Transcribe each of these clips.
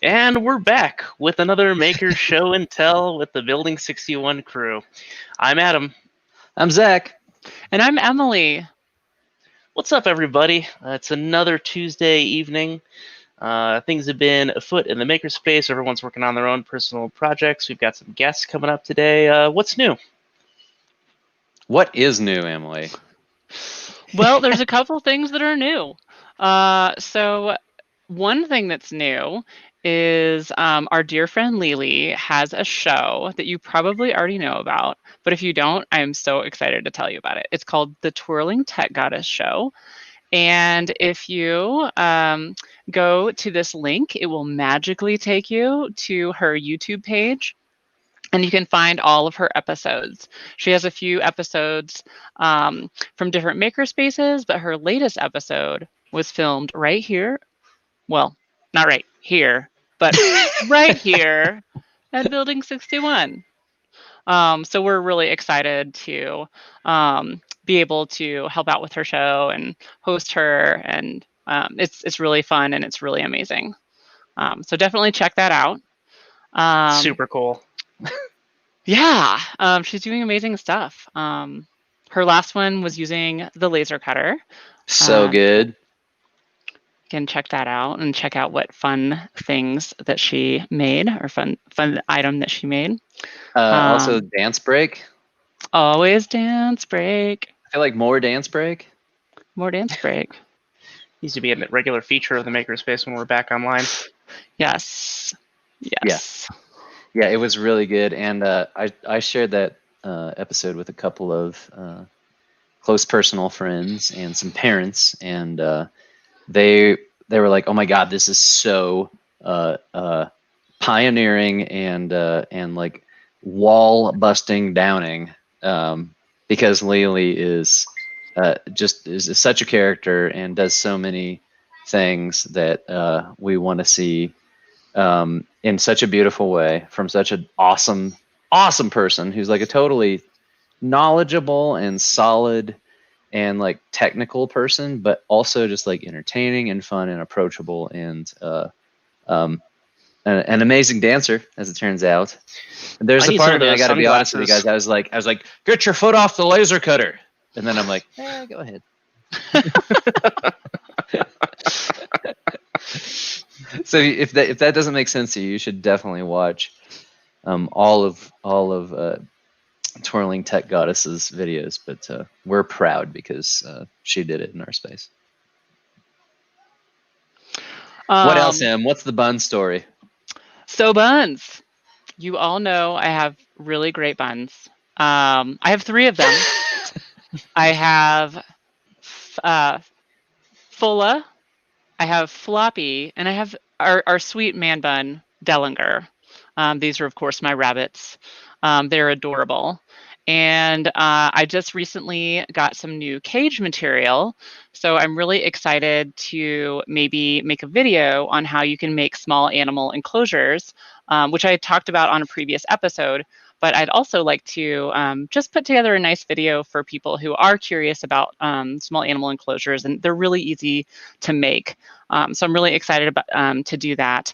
And we're back with another Maker Show and Tell with the Building 61 crew. I'm Adam. I'm Zach. And I'm Emily. What's up, everybody? It's another Tuesday evening. Things have been afoot in the makerspace. Everyone's working on their own personal projects. We've got some guests coming up today. What's new? What is new, Emily? Well, there's a couple things that are new. So one thing that's new is our dear friend Lily has a show that you probably already know about. But if you don't, I'm so excited to tell you about it. It's called the Twirling Tech Goddess Show. And if you go to this link, it will magically take you to her YouTube page. And you can find all of her episodes. She has a few episodes from different makerspaces, but her latest episode was filmed right here. Well, not right here, but right here at Building 61. So we're really excited to be able to help out with her show and host her. And it's really fun and it's really amazing. So definitely check that out. Super cool. Yeah, she's doing amazing stuff. Her last one was using the laser cutter. So good. You can check that out and check out what fun things that she made or fun item that she made. Also, dance break. Always dance break. I feel like more dance break. More dance break. Needs to be a regular feature of the makerspace when we're back online. Yes. Yes. Yeah, it was really good, and I shared that episode with a couple of close personal friends and some parents, and they were like, "Oh my God, this is so pioneering and like wall busting downing," because Lily is is such a character and does so many things that we want to see. In such a beautiful way from such an awesome person who's like a totally knowledgeable and solid and like technical person, but also just like entertaining and fun and approachable and an amazing dancer, as it turns out. And there's a part of me, I got to be honest with you guys, I was like, get your foot off the laser cutter, and then I'm like, go ahead. So if that doesn't make sense to you, you should definitely watch all of Twirling Tech Goddess's videos. But we're proud because she did it in our space. What else, Em? What's the bun story? So buns. You all know I have really great buns. I have 3 of them. I have Fulla, I have Floppy, and I have our sweet man bun, Dellinger. These are, of course, my rabbits. They're adorable. And I just recently got some new cage material. So I'm really excited to maybe make a video on how you can make small animal enclosures, which I talked about on a previous episode. But I'd also like to just put together a nice video for people who are curious about small animal enclosures, and they're really easy to make. So I'm really excited about to do that.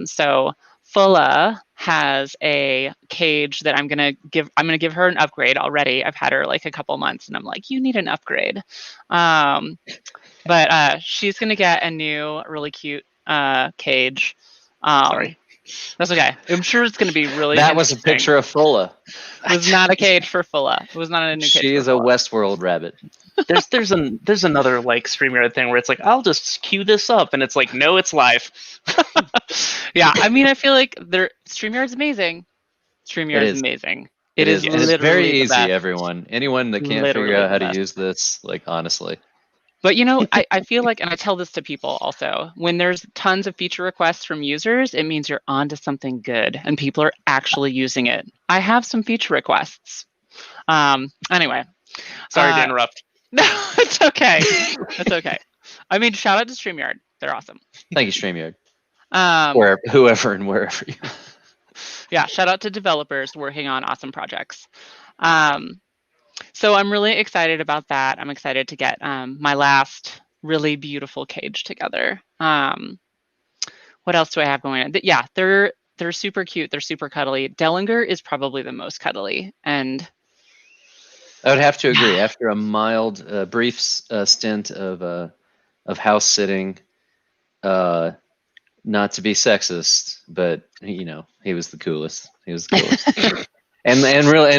So Fulla has a cage that I'm gonna give her an upgrade already. I've had her like a couple months, and I'm like, you need an upgrade. But she's gonna get a new, really cute cage. Sorry. That's okay. I'm sure it's going to be really That was a picture of Fulla. It was not a cage for Fulla. It was not a new cage. She is a Westworld rabbit. There's another like StreamYard thing where it's like, I'll just queue this up, and it's like, no, it's live. Yeah, I mean, I feel like StreamYard's amazing. StreamYard's amazing. It is. And it's very easy, best. everyone. Anyone that can't figure out how to use this, like, honestly. But, you know, I feel like, and I tell this to people also, when there's tons of feature requests from users, it means you're onto something good and people are actually using it. I have some feature requests. Anyway. Sorry to interrupt. No, it's okay. It's okay. I mean, shout out to StreamYard. They're awesome. Thank you, StreamYard. Whoever and wherever you. Yeah, shout out to developers working on awesome projects. So I'm really excited about that. I'm excited to get my last really beautiful cage together. What else do I have going on? Yeah, they're super cute. They're super cuddly. Dellinger is probably the most cuddly, and I would have to agree. After a mild, brief stint of house sitting, not to be sexist, but he was the coolest. He was the coolest, and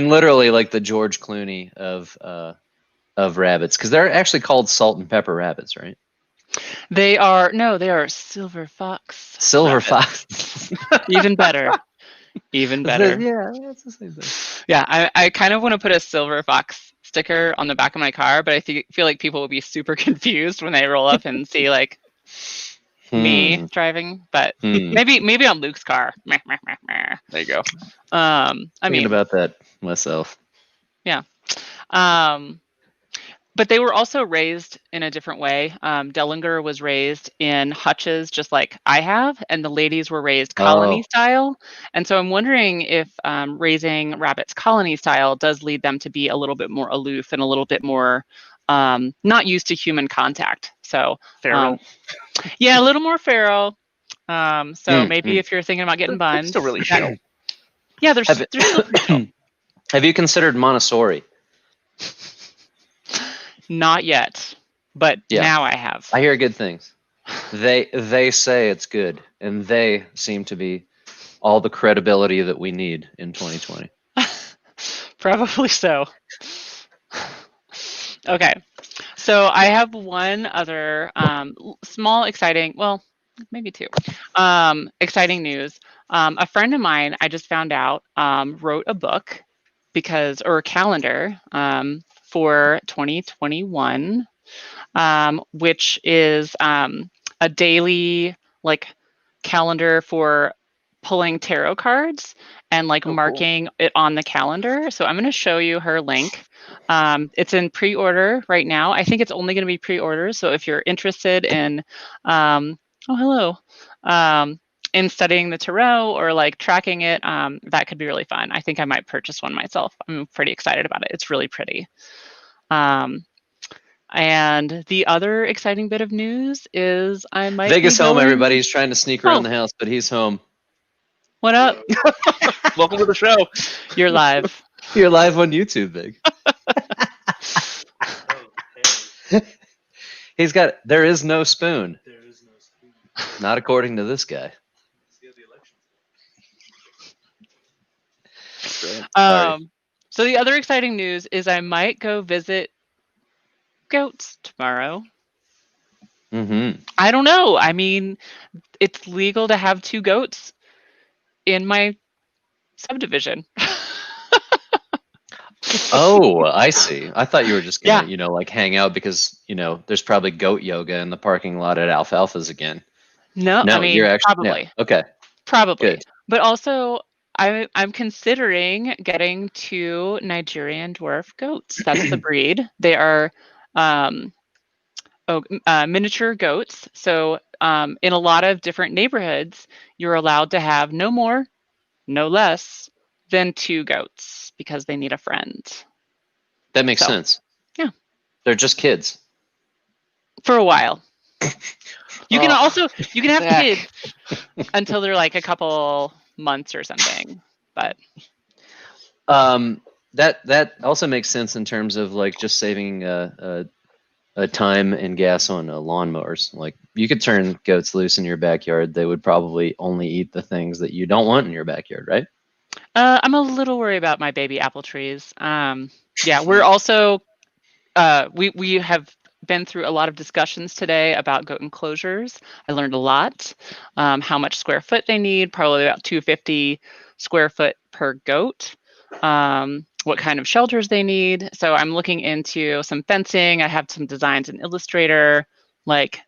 literally like the George Clooney of rabbits, because they're actually called salt and pepper rabbits, right? they are silver fox. Silver rabbits. fox. Even better. Even better. Yeah, that's the same thing. Yeah, I kind of want to put a silver fox sticker on the back of my car, but I feel like people will be super confused when they roll up and see like me driving. But maybe on Luke's car. There you go. Thinking about that myself. Yeah. But they were also raised in a different way. Dellinger was raised in hutches just like I have, and the ladies were raised colony style. And so I'm wondering if raising rabbits colony style does lead them to be a little bit more aloof and a little bit more not used to human contact. So Feral. Yeah, a little more feral. So maybe if you're thinking about getting buns. Still really chill. Yeah, they're still pretty chill. Have you considered Montessori? Not yet, but now I have. I hear good things. They say it's good, and they seem to be all the credibility that we need in 2020. Probably so. Okay, so I have one other small exciting, well, maybe two, exciting news. A friend of mine, I just found out, wrote a book or a calendar for 2021, which is a daily like calendar for pulling tarot cards and like marking it on the calendar. So I'm going to show you her link. It's in pre-order right now. I think it's only going to be pre-order. So if you're interested in, in studying the tarot or like tracking it, that could be really fun. I think I might purchase one myself. I'm pretty excited about it. It's really pretty. And the other exciting bit of news is I might Vegas home, everybody. He's trying to sneak around the house, but he's home. What up? Welcome to the show. You're live. You're live on YouTube, Big. He's got, there is no spoon. There is no spoon. Not according to this guy. So the other exciting news is I might go visit goats tomorrow. I don't know. I mean, it's legal to have 2 goats in my subdivision. Oh, I see. I thought you were just gonna, like hang out because, there's probably goat yoga in the parking lot at Alfalfa's again. No, I mean, you're actually, probably. Yeah, okay. Probably. Good. But also, I'm considering getting 2 Nigerian dwarf goats. That's the breed. They are miniature goats. So in a lot of different neighborhoods, you're allowed to have no more, no less than 2 goats because they need a friend. That makes sense. Yeah. They're just kids. For a while. You can have kids until they're like a couple months or something. But that also makes sense in terms of like just saving time and gas on lawnmowers. Like you could turn goats loose in your backyard. They would probably only eat the things that you don't want in your backyard, right? I'm a little worried about my baby apple trees. We're also we have been through a lot of discussions today about goat enclosures. I learned a lot. How much square foot they need, probably about 250 square foot per goat. What kind of shelters they need. So I'm looking into some fencing. I have some designs in Illustrator. Like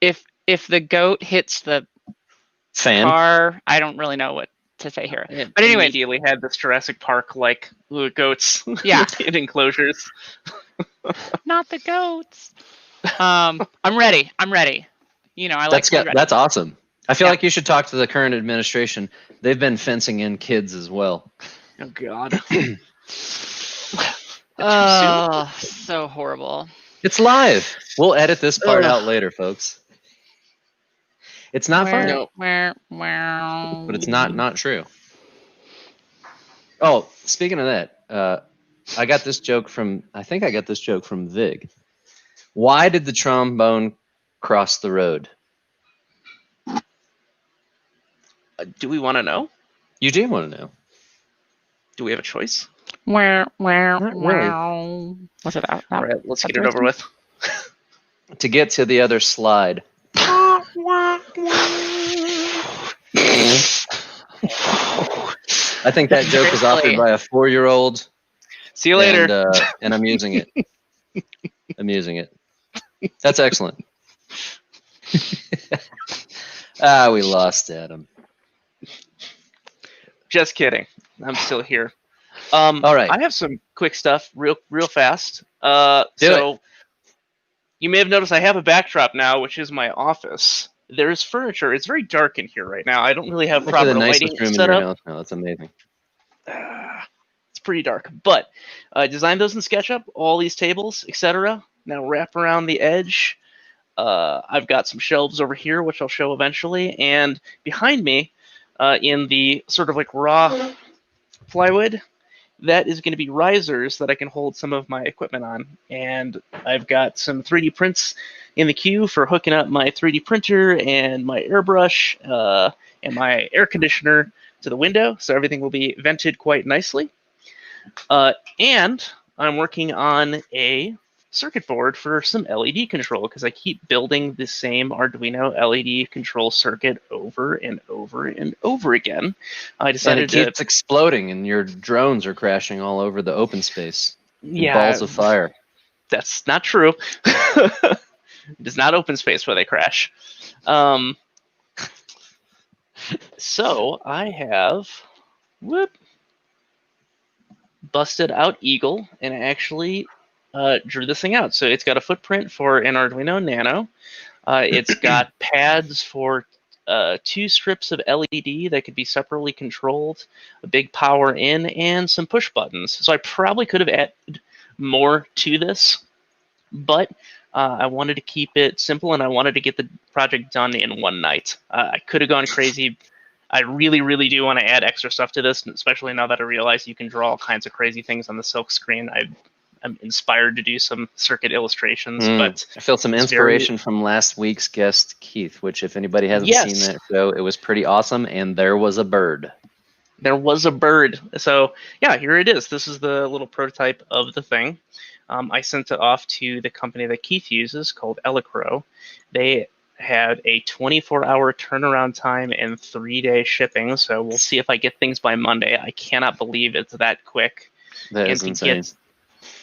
if the goat hits the fan car, I don't really know what to say here. But anyway, immediately had this Jurassic Park like goats in enclosures. Not the goats. I'm ready. I like that's awesome. I feel like you should talk to the current administration. They've been fencing in kids as well. Oh God. Oh, so horrible. It's live. We'll edit this part out later, folks. It's not funny. No. But it's not true. Oh, speaking of that, I got this joke from Vig. Why did the trombone cross the road? Do we want to know? You do want to know. Do we have a choice? Not really. What's it about? All right, let's get it over with. To get to the other slide. I think that joke was offered by a 4-year-old. See you later. And I'm using it. That's excellent. We lost Adam. Just kidding. I'm still here. All right. I have some quick stuff, real fast. Do it. You may have noticed I have a backdrop now, which is my office. There's furniture. It's very dark in here right now. I don't really have Look at proper the lighting nicest room in set your up. house now. That's amazing. It's pretty dark, but I designed those in SketchUp. All these tables, etc. Now wrap around the edge. I've got some shelves over here, which I'll show eventually, and behind me, in the sort of like raw plywood, that is going to be risers that I can hold some of my equipment on. And I've got some 3D prints in the queue for hooking up my 3D printer and my airbrush and my air conditioner to the window, so everything will be vented quite nicely. And I'm working on a circuit board for some LED control, because I keep building the same Arduino LED control circuit over and over and over again. I decided and it keeps exploding, and your drones are crashing all over the open space. Yeah, balls of fire. That's not true. It is not open space where they crash. So I have busted out Eagle, and I actually drew this thing out. So it's got a footprint for an Arduino Nano. It's got pads for 2 strips of LED that could be separately controlled, a big power in, and some push buttons. So I probably could have added more to this, but I wanted to keep it simple, and I wanted to get the project done in one night. I could have gone crazy. I really, really do want to add extra stuff to this, especially now that I realize you can draw all kinds of crazy things on the silk screen. I'm inspired to do some circuit illustrations, but I feel some inspiration from last week's guest, Keith, which if anybody hasn't seen that show, it was pretty awesome, and there was a bird. There was a bird. So yeah, here it is. This is the little prototype of the thing. I sent it off to the company that Keith uses called Elecro. They had a 24-hour turnaround time and 3-day shipping, so we'll see if I get things by Monday. I cannot believe it's that quick. That is insane. Get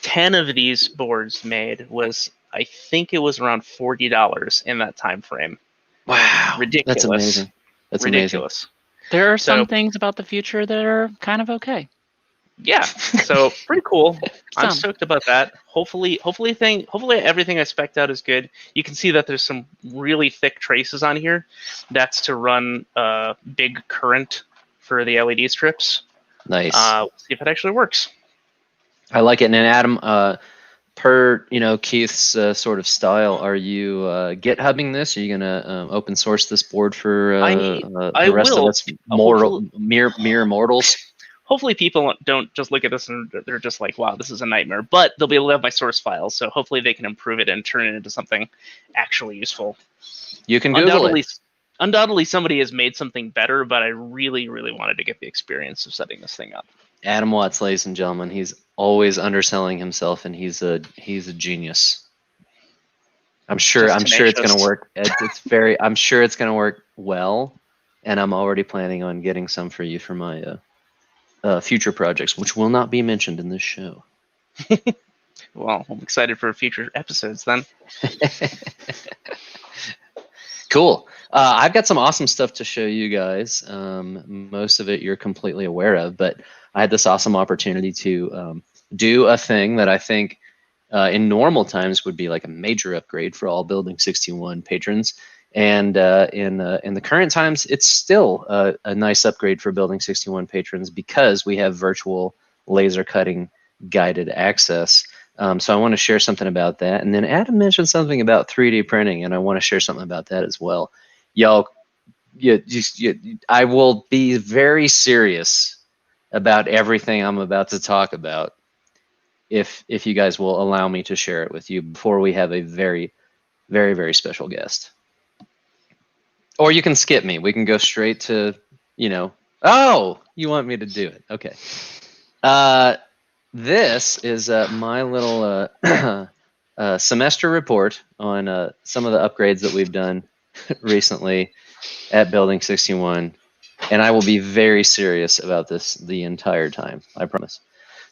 10 of these boards made was, I think it was around $40 in that time frame. Wow. Ridiculous. That's amazing. That's ridiculous. Amazing. There are some things about the future that are kind of okay. Yeah, so pretty cool. I'm stoked about that. Hopefully everything I spec'd out is good. You can see that there's some really thick traces on here. That's to run big current for the LED strips. Nice. We'll see if it actually works. I like it. And then Adam, per Keith's sort of style, are you GitHubbing this? Are you gonna open source this board for the rest of us mere mortals? Hopefully people don't just look at this and they're just like, wow, this is a nightmare. But they'll be able to have my source files, so hopefully they can improve it and turn it into something actually useful. You can Google it. Undoubtedly somebody has made something better, but I really, really wanted to get the experience of setting this thing up. Adam Watts, ladies and gentlemen, he's always underselling himself, and he's a genius. I'm sure it's going to work. I'm sure it's going to work well, and I'm already planning on getting some for you for my future projects, which will not be mentioned in this show. Well, I'm excited for future episodes then. Cool. I've got some awesome stuff to show you guys. Most of it you're completely aware of, but I had this awesome opportunity to do a thing that I think in normal times would be like a major upgrade for all Building 61 patrons. And in the current times, it's still a nice upgrade for Building 61 patrons because we have virtual laser cutting guided access. So I want to share something about that. And then Adam mentioned something about 3D printing, and I want to share something about that as well. Y'all, I will be very serious about everything I'm about to talk about if you guys will allow me to share it with you before we have a very, very, very special guest. Or you can skip me. We can go straight to, oh, you want me to do it. Okay. This is my little semester report on some of the upgrades that we've done recently at Building 61. And I will be very serious about this the entire time, I promise.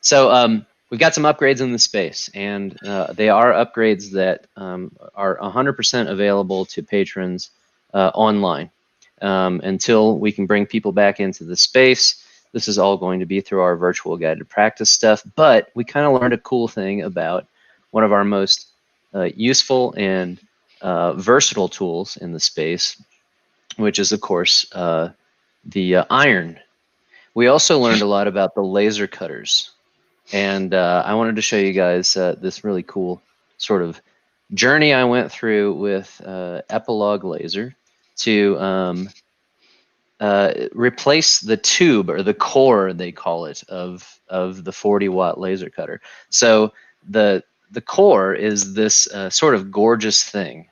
So we've got some upgrades in the space, and they are upgrades that are 100% available to patrons online until we can bring people back into the space. This is all going to be through our virtual guided practice stuff, but we kind of learned a cool thing about one of our most useful and versatile tools in the space, which is, of course, the iron. We also learned a lot about the laser cutters. And I wanted to show you guys this really cool sort of journey I went through with Epilogue Laser to replace the tube, or the core, they call it, of the 40-watt laser cutter. So the core is this sort of gorgeous thing.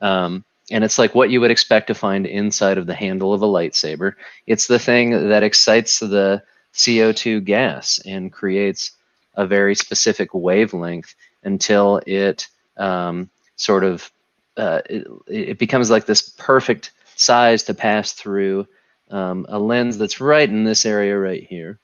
And it's like what you would expect to find inside of the handle of a lightsaber. It's the thing that excites the CO2 gas and creates a very specific wavelength until it it becomes like this perfect size to pass through a lens that's right in this area right here,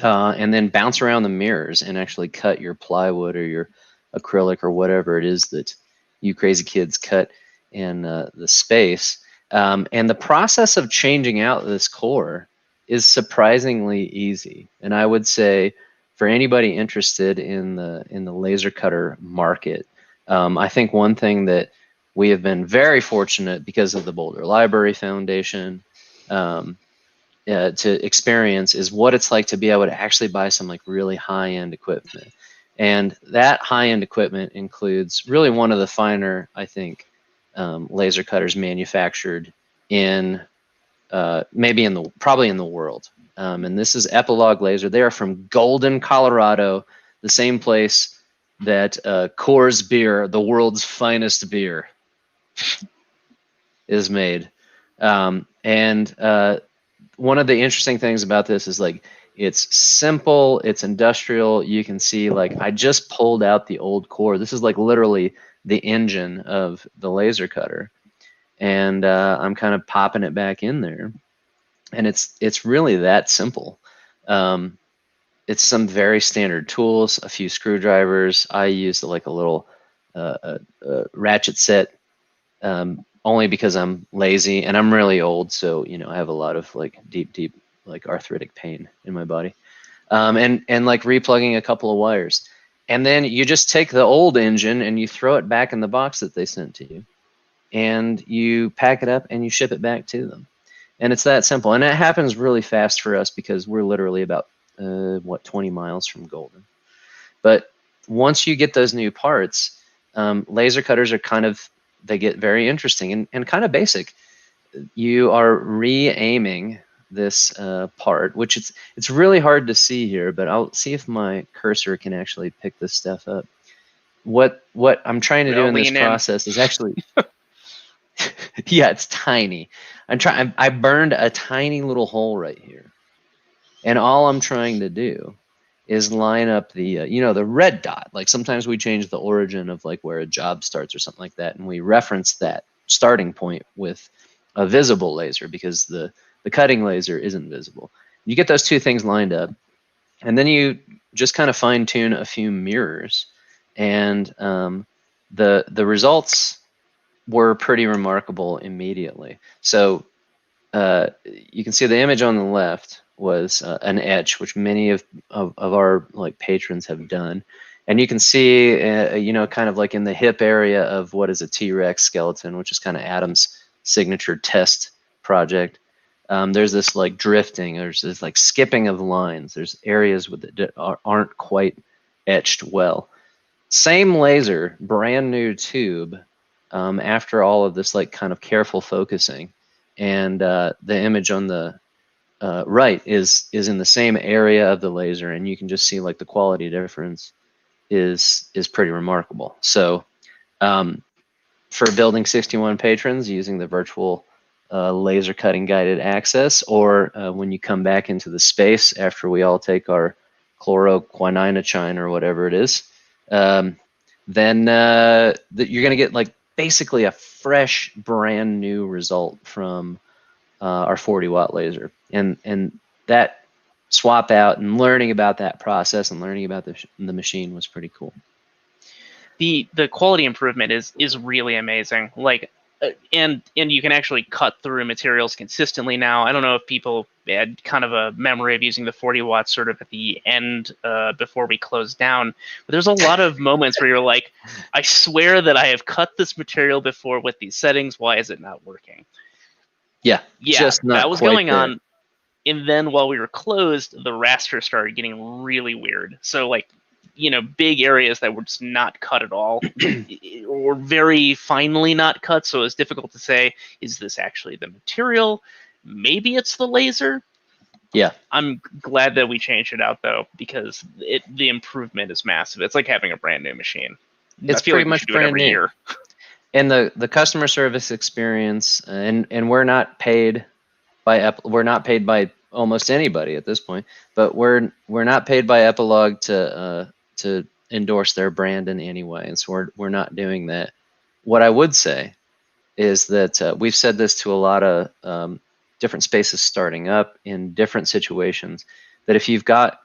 and then bounce around the mirrors and actually cut your plywood or your acrylic or whatever it is that you crazy kids cut in the space. And the process of changing out this core is surprisingly easy. And I would say for anybody interested in the laser cutter market, I think one thing that we have been very fortunate because of the Boulder Library Foundation to experience is what it's like to be able to actually buy some like really high-end equipment. And that high-end equipment includes really one of the finer, I think, laser cutters manufactured in probably in the world. And this is Epilogue Laser. They are from Golden, Colorado, the same place that Coors Beer, the world's finest beer, is made. And one of the interesting things about this is like it's simple, it's industrial. You can see like I just pulled out the old core. This is like literally the engine of the laser cutter, and I'm kind of popping it back in there. And it's really that simple. It's some very standard tools, a few screwdrivers. I used like a little ratchet set only because I'm lazy and I'm really old. So, I have a lot of like deep like arthritic pain in my body. And like replugging a couple of wires. And then you just take the old engine and you throw it back in the box that they sent to you. And you pack it up and you ship it back to them. And it's that simple. And it happens really fast for us because we're literally about, 20 miles from Golden. But once you get those new parts, laser cutters are they get very interesting and kind of basic. You are re-aiming this part, which it's really hard to see here, but I'll see if my cursor can actually pick this stuff up. What I'm trying to do in this process is actually... Yeah, it's tiny. I burned a tiny little hole right here. And all I'm trying to do is line up the, the red dot. Like sometimes we change the origin of like where a job starts or something like that. And we reference that starting point with a visible laser because the cutting laser isn't visible. You get those two things lined up. And then you just kind of fine tune a few mirrors. And the results were pretty remarkable immediately. So you can see the image on the left was an etch, which many of our like patrons have done. And you can see, kind of like in the hip area of what is a T-Rex skeleton, which is kind of Adam's signature test project. There's this like drifting, there's this like skipping of lines. There's areas that aren't quite etched well. Same laser, brand new tube. After all of this like kind of careful focusing, and the image on the right is in the same area of the laser, and you can just see like the quality difference is pretty remarkable. So for Building 61 patrons using the virtual laser cutting guided access, or when you come back into the space after we all take our chloroquinine or whatever it is, then you're going to get like basically a fresh, brand new result from our 40-watt laser. And that swap out and learning about that process and learning about the machine was pretty cool. The quality improvement is really amazing. Like, and you can actually cut through materials consistently now. I don't know if people had kind of a memory of using the 40 watts sort of at the end before we closed down, but there's a lot of moments where you're like, I swear that I have cut this material before with these settings. Why is it not working? Yeah, just not that was going on. And then while we were closed, the raster started getting really weird. So like, you know, big areas that were just not cut at all or very finely not cut. So it's difficult to say, is this actually the material? Maybe it's the laser. Yeah. I'm glad that we changed it out though, because the improvement is massive. It's like having a brand new machine. It's pretty much brand new. Year. And the customer service experience, and we're not paid by almost anybody at this point, but we're not paid by Epilogue to endorse their brand in any way, and so we're not doing that. What I would say is that we've said this to a lot of different spaces starting up in different situations, that if you've got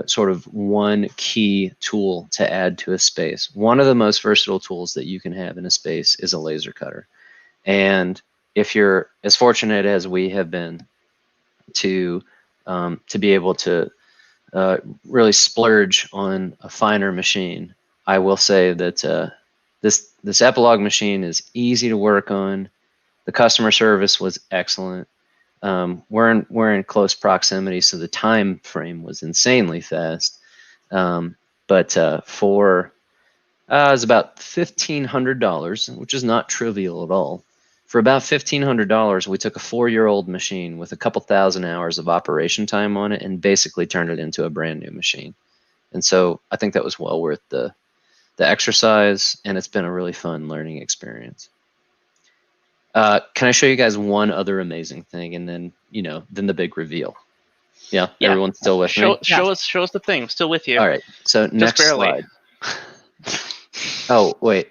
sort of one key tool to add to a space, one of the most versatile tools that you can have in a space is a laser cutter. And if you're as fortunate as we have been to be able to really splurge on a finer machine, I will say that this Epilogue machine is easy to work on. The customer service was excellent. We're in close proximity, so the time frame was insanely fast. But for it was about $1,500, which is not trivial at all. For about $1,500, we took a 4-year-old machine with a couple thousand hours of operation time on it and basically turned it into a brand new machine. And so I think that was well worth the exercise, and it's been a really fun learning experience. Can I show you guys one other amazing thing, and then then the big reveal? Yeah. Everyone's still with me. Show us the thing. Still with you. All right. So next slide. Oh wait,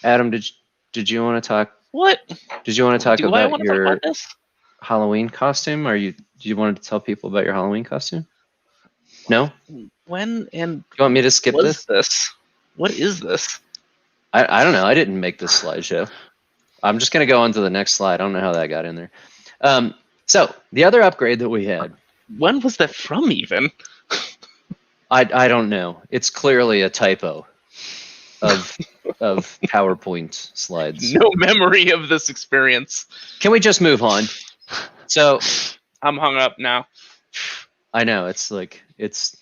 Adam, did you want to talk? What? Did you want to talk about your Halloween costume? Do you want to tell people about your Halloween costume? No? When and you want me to skip this? What is this? I don't know. I didn't make this slideshow. I'm just going to go on to the next slide. I don't know how that got in there. So the other upgrade that we had. When was that from even? I don't know. It's clearly a typo of PowerPoint slides. No memory of this experience. Can we just move on? So I'm hung up now. I know it's like it's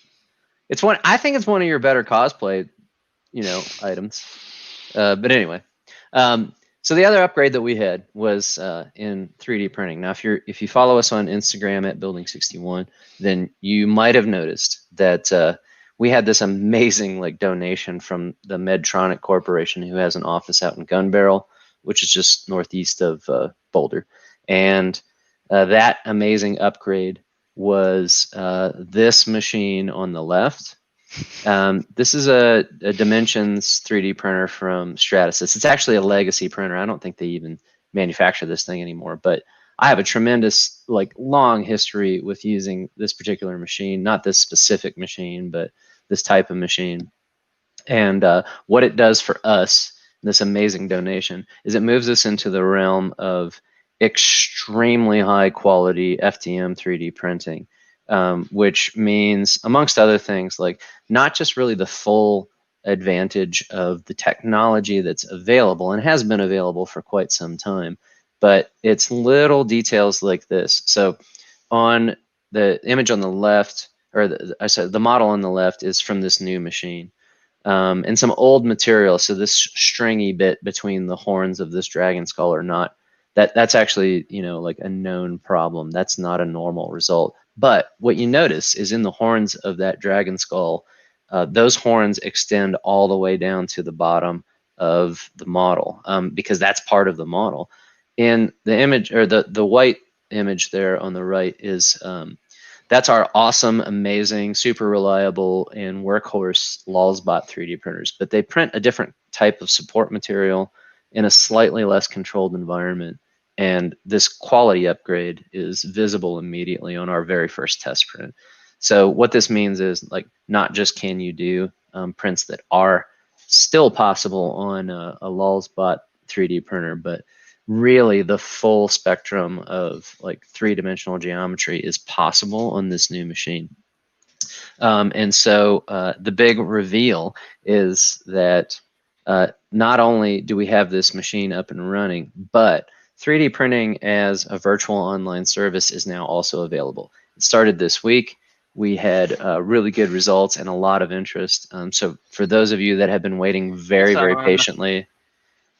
one. I think it's one of your better cosplay, items. But anyway, so the other upgrade that we had was in 3D printing. Now, if you follow us on Instagram at Building 61, then you might have noticed that we had this amazing donation from the Medtronic Corporation, who has an office out in Gun Barrel, which is just northeast of Boulder. And that amazing upgrade was this machine on the left. This is a Dimensions 3D printer from Stratasys. It's actually a legacy printer. I don't think they even manufacture this thing anymore, but I have a tremendous long history with using this particular machine, not this specific machine, but this type of machine. And what it does for us, this amazing donation, is it moves us into the realm of extremely high quality FDM 3D printing, which means, amongst other things, not just really the full advantage of the technology that's available and has been available for quite some time, but it's little details like this. So on the image on the left, or the model on the left is from this new machine, and some old material. So this stringy bit between the horns of this dragon skull are not that's actually, you know, like a known problem. That's not a normal result. But what you notice is in the horns of that dragon skull, those horns extend all the way down to the bottom of the model, because that's part of the model. In the image, or the white image there on the right, is that's our awesome, amazing, super reliable, and workhorse Lulzbot 3D printers. But they print a different type of support material in a slightly less controlled environment. And this quality upgrade is visible immediately on our very first test print. So what this means is, like, not just can you do prints that are still possible on a Lulzbot 3D printer, but really the full spectrum of like three-dimensional geometry is possible on this new machine. And so the big reveal is that not only do we have this machine up and running, but 3D printing as a virtual online service is now also available. It started this week. We had really good results and a lot of interest. So for those of you that have been waiting very, very patiently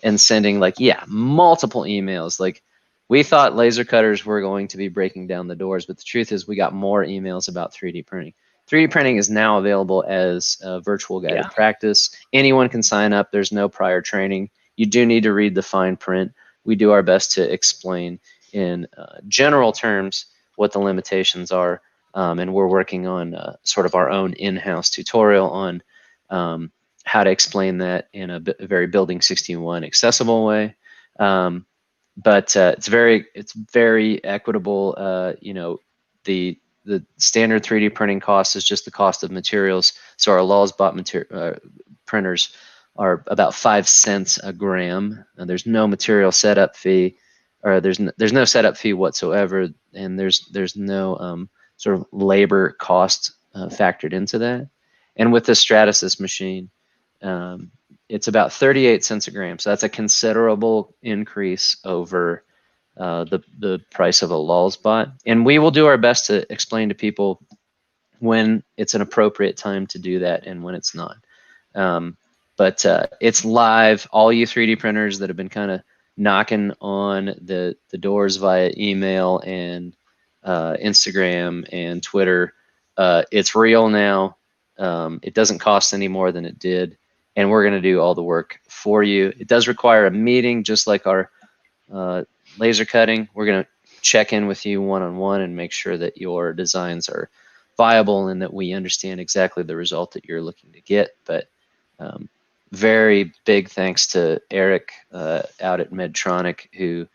and sending multiple emails, like, we thought laser cutters were going to be breaking down the doors, but the truth is we got more emails about 3D printing. 3D printing is now available as a virtual guided practice. Anyone can sign up. There's no prior training. You do need to read the fine print. We do our best to explain in general terms what the limitations are, and we're working on sort of our own in-house tutorial on how to explain that in a very Building 61 accessible way. But it's very equitable. You know, the standard 3D printing cost is just the cost of materials. So our Lulzbot printers are about 5 cents a gram. And there's no material setup fee, or there's no setup fee whatsoever, and there's no sort of labor cost factored into that. And with the Stratasys machine, it's about 38 cents a gram. So that's a considerable increase over the price of a Lulzbot. And we will do our best to explain to people when it's an appropriate time to do that and when it's not. But it's live. All you 3D printers that have been kind of knocking on the doors via email and Instagram and Twitter, it's real now. It doesn't cost any more than it did, and we're going to do all the work for you. It does require a meeting, just like our laser cutting. We're going to check in with you one-on-one and make sure that your designs are viable and that we understand exactly the result that you're looking to get. But very big thanks to Eric out at Medtronic, who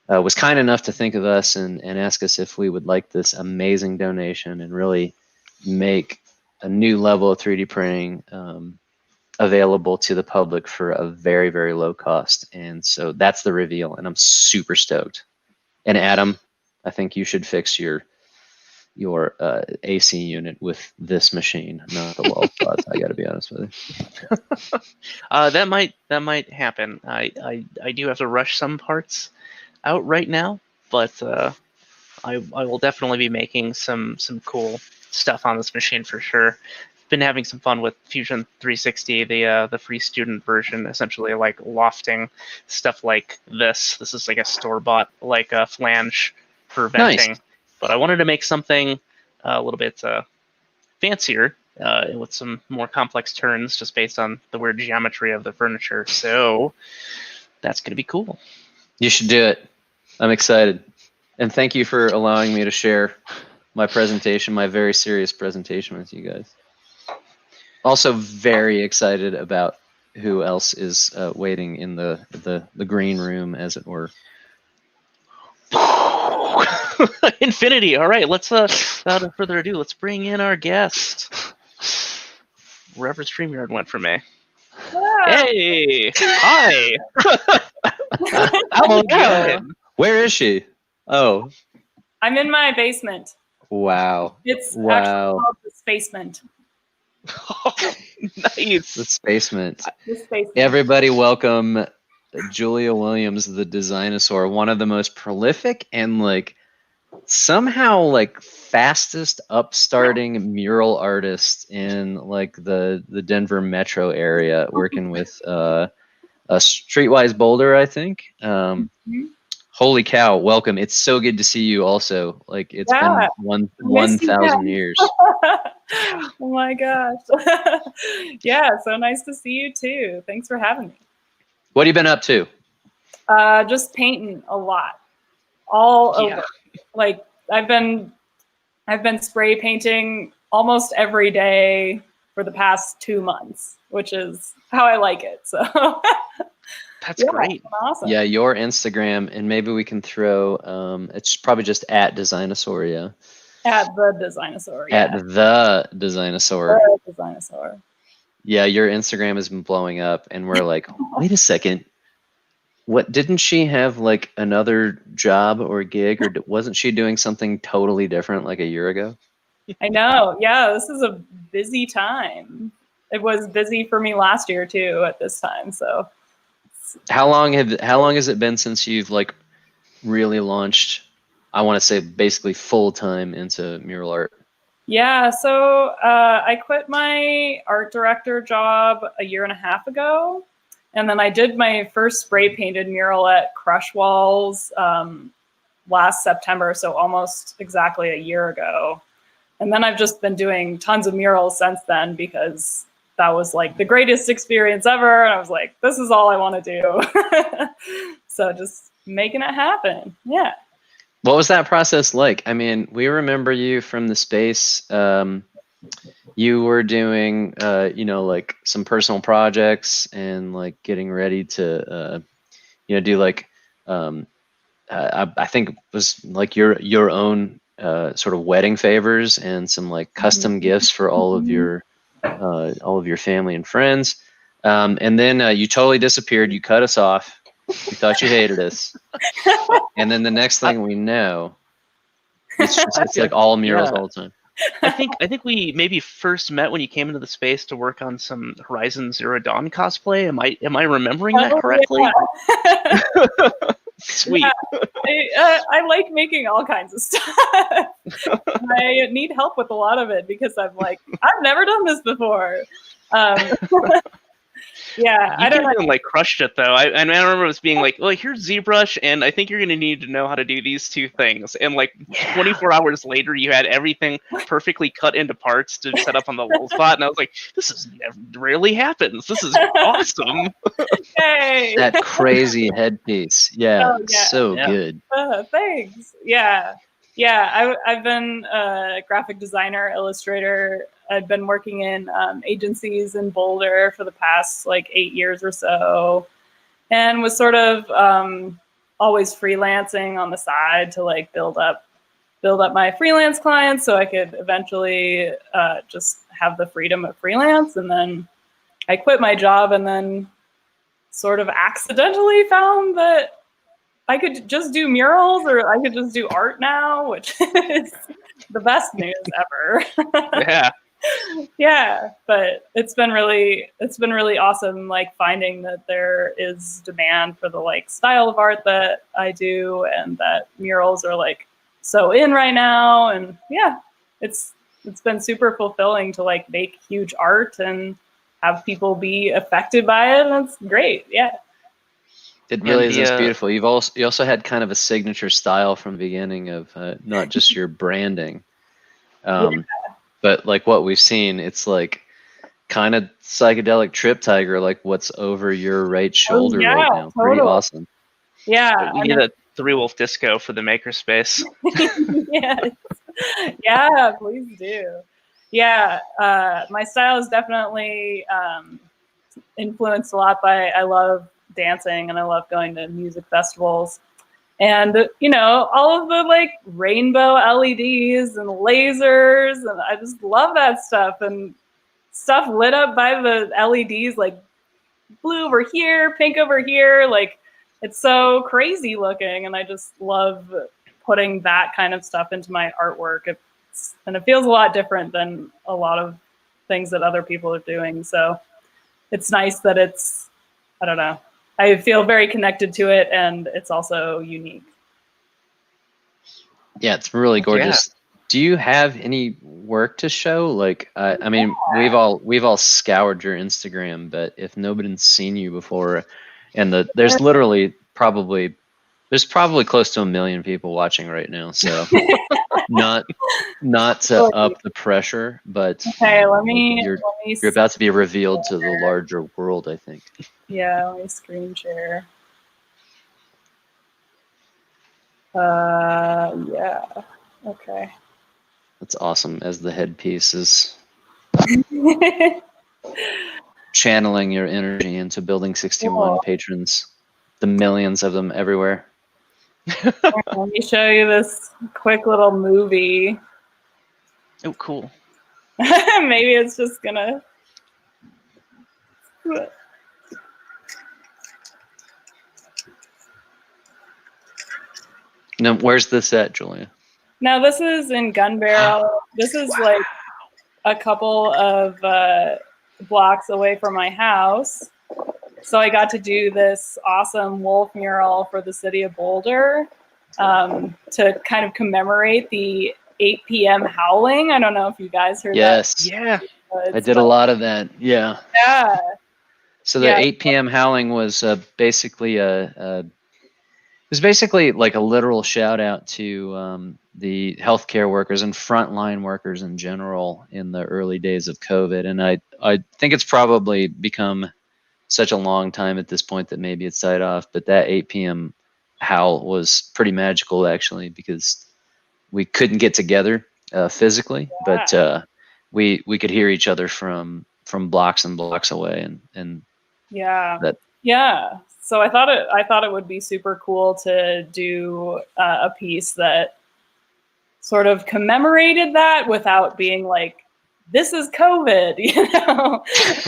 was kind enough to think of us and ask us if we would like this amazing donation and really make a new level of 3D printing available to the public for a very, very low cost. And so that's the reveal, and I'm super stoked. And Adam, I think you should fix your AC unit with this machine, not the Lulzbot. I got to be honest with you. That might happen. I do have to rush some parts out right now, but I will definitely be making some cool stuff on this machine for sure. Been having some fun with Fusion 360, the free student version, essentially like lofting stuff like this. This is like a store-bought like a flange for venting. Nice. But I wanted to make something a little bit fancier with some more complex turns, just based on the weird geometry of the furniture. So that's going to be cool. You should do it. I'm excited. And thank you for allowing me to share my presentation, my very serious presentation with you guys. Also very excited about who else is waiting in the green room, as it were. Infinity. All right, let's without further ado, let's bring in our guest. Wherever StreamYard went for me. Hello. Hey, hi. Where is she? Oh, I'm in my basement. Wow. It's actually called the Spacement. Oh, nice. The Spacement. The Spacement. Everybody welcome Julia Williams, the Designosaur, one of the most prolific and like somehow like fastest upstarting mural artists in like the Denver metro area, working with Streetwise Boulder, I think. Holy cow! Welcome. It's so good to see you. Also, like it's Yeah. been Miss you 1,000 guys. years. Oh my gosh. Yeah, so nice to see you too. Thanks for having me. What have you been up to? Just painting a lot, all Yeah. over. Like I've been spray painting almost every day for the past 2 months, which is how I like it. So That's great. it's been awesome. Yeah, your Instagram, and maybe we can throw. It's probably just at Designosaur, yeah. At the Designosaur, yeah. At the Designosaur. The Designosaur. Yeah, your Instagram has been blowing up, and we're like, wait a second. What, didn't she have like another job or gig, or wasn't she doing something totally different like a year ago? I know. Yeah, this is a busy time. It was busy for me last year too at this time. So How long has it been since you've like really launched, I want to say basically full time into mural art? yeah, so I quit my art director job a year and a half ago. And then I did my first spray painted mural at Crush Walls last September, so almost exactly a year ago. And then I've just been doing tons of murals since then because that was like the greatest experience ever. And I was like, this is all I want to do. So just making it happen. Yeah. What was that process like? I mean, we remember you from the space. You were doing, like some personal projects and like getting ready to, do like, I think it was like your own sort of wedding favors and some like custom gifts for all of your family and friends. And then you totally disappeared. You cut us off. We thought you hated us. And then the next thing we know, it's like all murals all the time. I think we maybe first met when you came into the space to work on some Horizon Zero Dawn cosplay. Am I remembering that correctly? Yeah. Sweet. Yeah, I like making all kinds of stuff. I need help with a lot of it because I'm like, I've never done this before. Yeah, You I don't know. even like crushed it though. I remember us being like, well, here's ZBrush, and I think you're gonna need to know how to do these two things. And like 24 hours later, you had everything perfectly cut into parts to set up on the little spot, and I was like, this is never rarely happens. This is awesome. Hey. That crazy headpiece, yeah, Oh, yeah. so Yeah. good. Thanks. Yeah. I've been a graphic designer, illustrator. I've been working in agencies in Boulder for the past like 8 years or so, and was sort of always freelancing on the side to like build up my freelance clients so I could eventually just have the freedom of freelance. And then I quit my job and then sort of accidentally found that I could just do murals, or I could just do art now, which is the best news ever. Yeah. Yeah, but it's been really awesome, like finding that there is demand for the like style of art that I do, and that murals are like so in right now. And yeah, it's been super fulfilling to like make huge art and have people be affected by it, and it's great. Yeah. It really And is. It's beautiful. You also had kind of a signature style from the beginning of not just your branding, but like what we've seen. It's like kind of psychedelic Trip Tiger, like what's over your right shoulder right now. Totally. Pretty awesome. Yeah. We need a Three Wolf Disco for the makerspace. Yes. Yeah, please do. Yeah, my style is definitely influenced a lot by, I love dancing and I love going to music festivals. And, all of the like rainbow LEDs and lasers, and I just love that stuff. And stuff lit up by the LEDs, like blue over here, pink over here, like it's so crazy looking. And I just love putting that kind of stuff into my artwork. And it feels a lot different than a lot of things that other people are doing. So it's nice that I don't know, I feel very connected to it, and it's also unique. Yeah, it's really gorgeous. Yeah. Do you have any work to show? Like, I mean, we've all scoured your Instagram, but if nobody's seen you before, and there's literally probably There's probably close to 1 million people watching right now, so not to up the pressure, but Okay, let me. you're about to be revealed to the larger world, I think. Yeah, let me screen share. Yeah. Okay. That's awesome. As the headpiece is channeling your energy into Building 61 Cool. patrons, the millions of them everywhere. Let me show you this quick little movie. Oh, cool. Maybe it's just gonna. Now, where's this at, Julia? Now this is in Gun Barrel. This is like a couple of blocks away from my house. So I got to do this awesome wolf mural for the city of Boulder to kind of commemorate the 8 p.m. howling. I don't know if you guys heard that. Yes. Yeah. I did a lot of that. Yeah. Yeah. So the 8 p.m. howling was basically like a literal shout out to the healthcare workers and frontline workers in general in the early days of COVID. And I think it's probably become such a long time at this point that maybe it's died off. But that 8 p.m. howl was pretty magical, actually, because we couldn't get together physically, but we could hear each other from blocks and blocks away, and yeah. So I thought it would be super cool to do a piece that sort of commemorated that without being like, this is COVID, you know?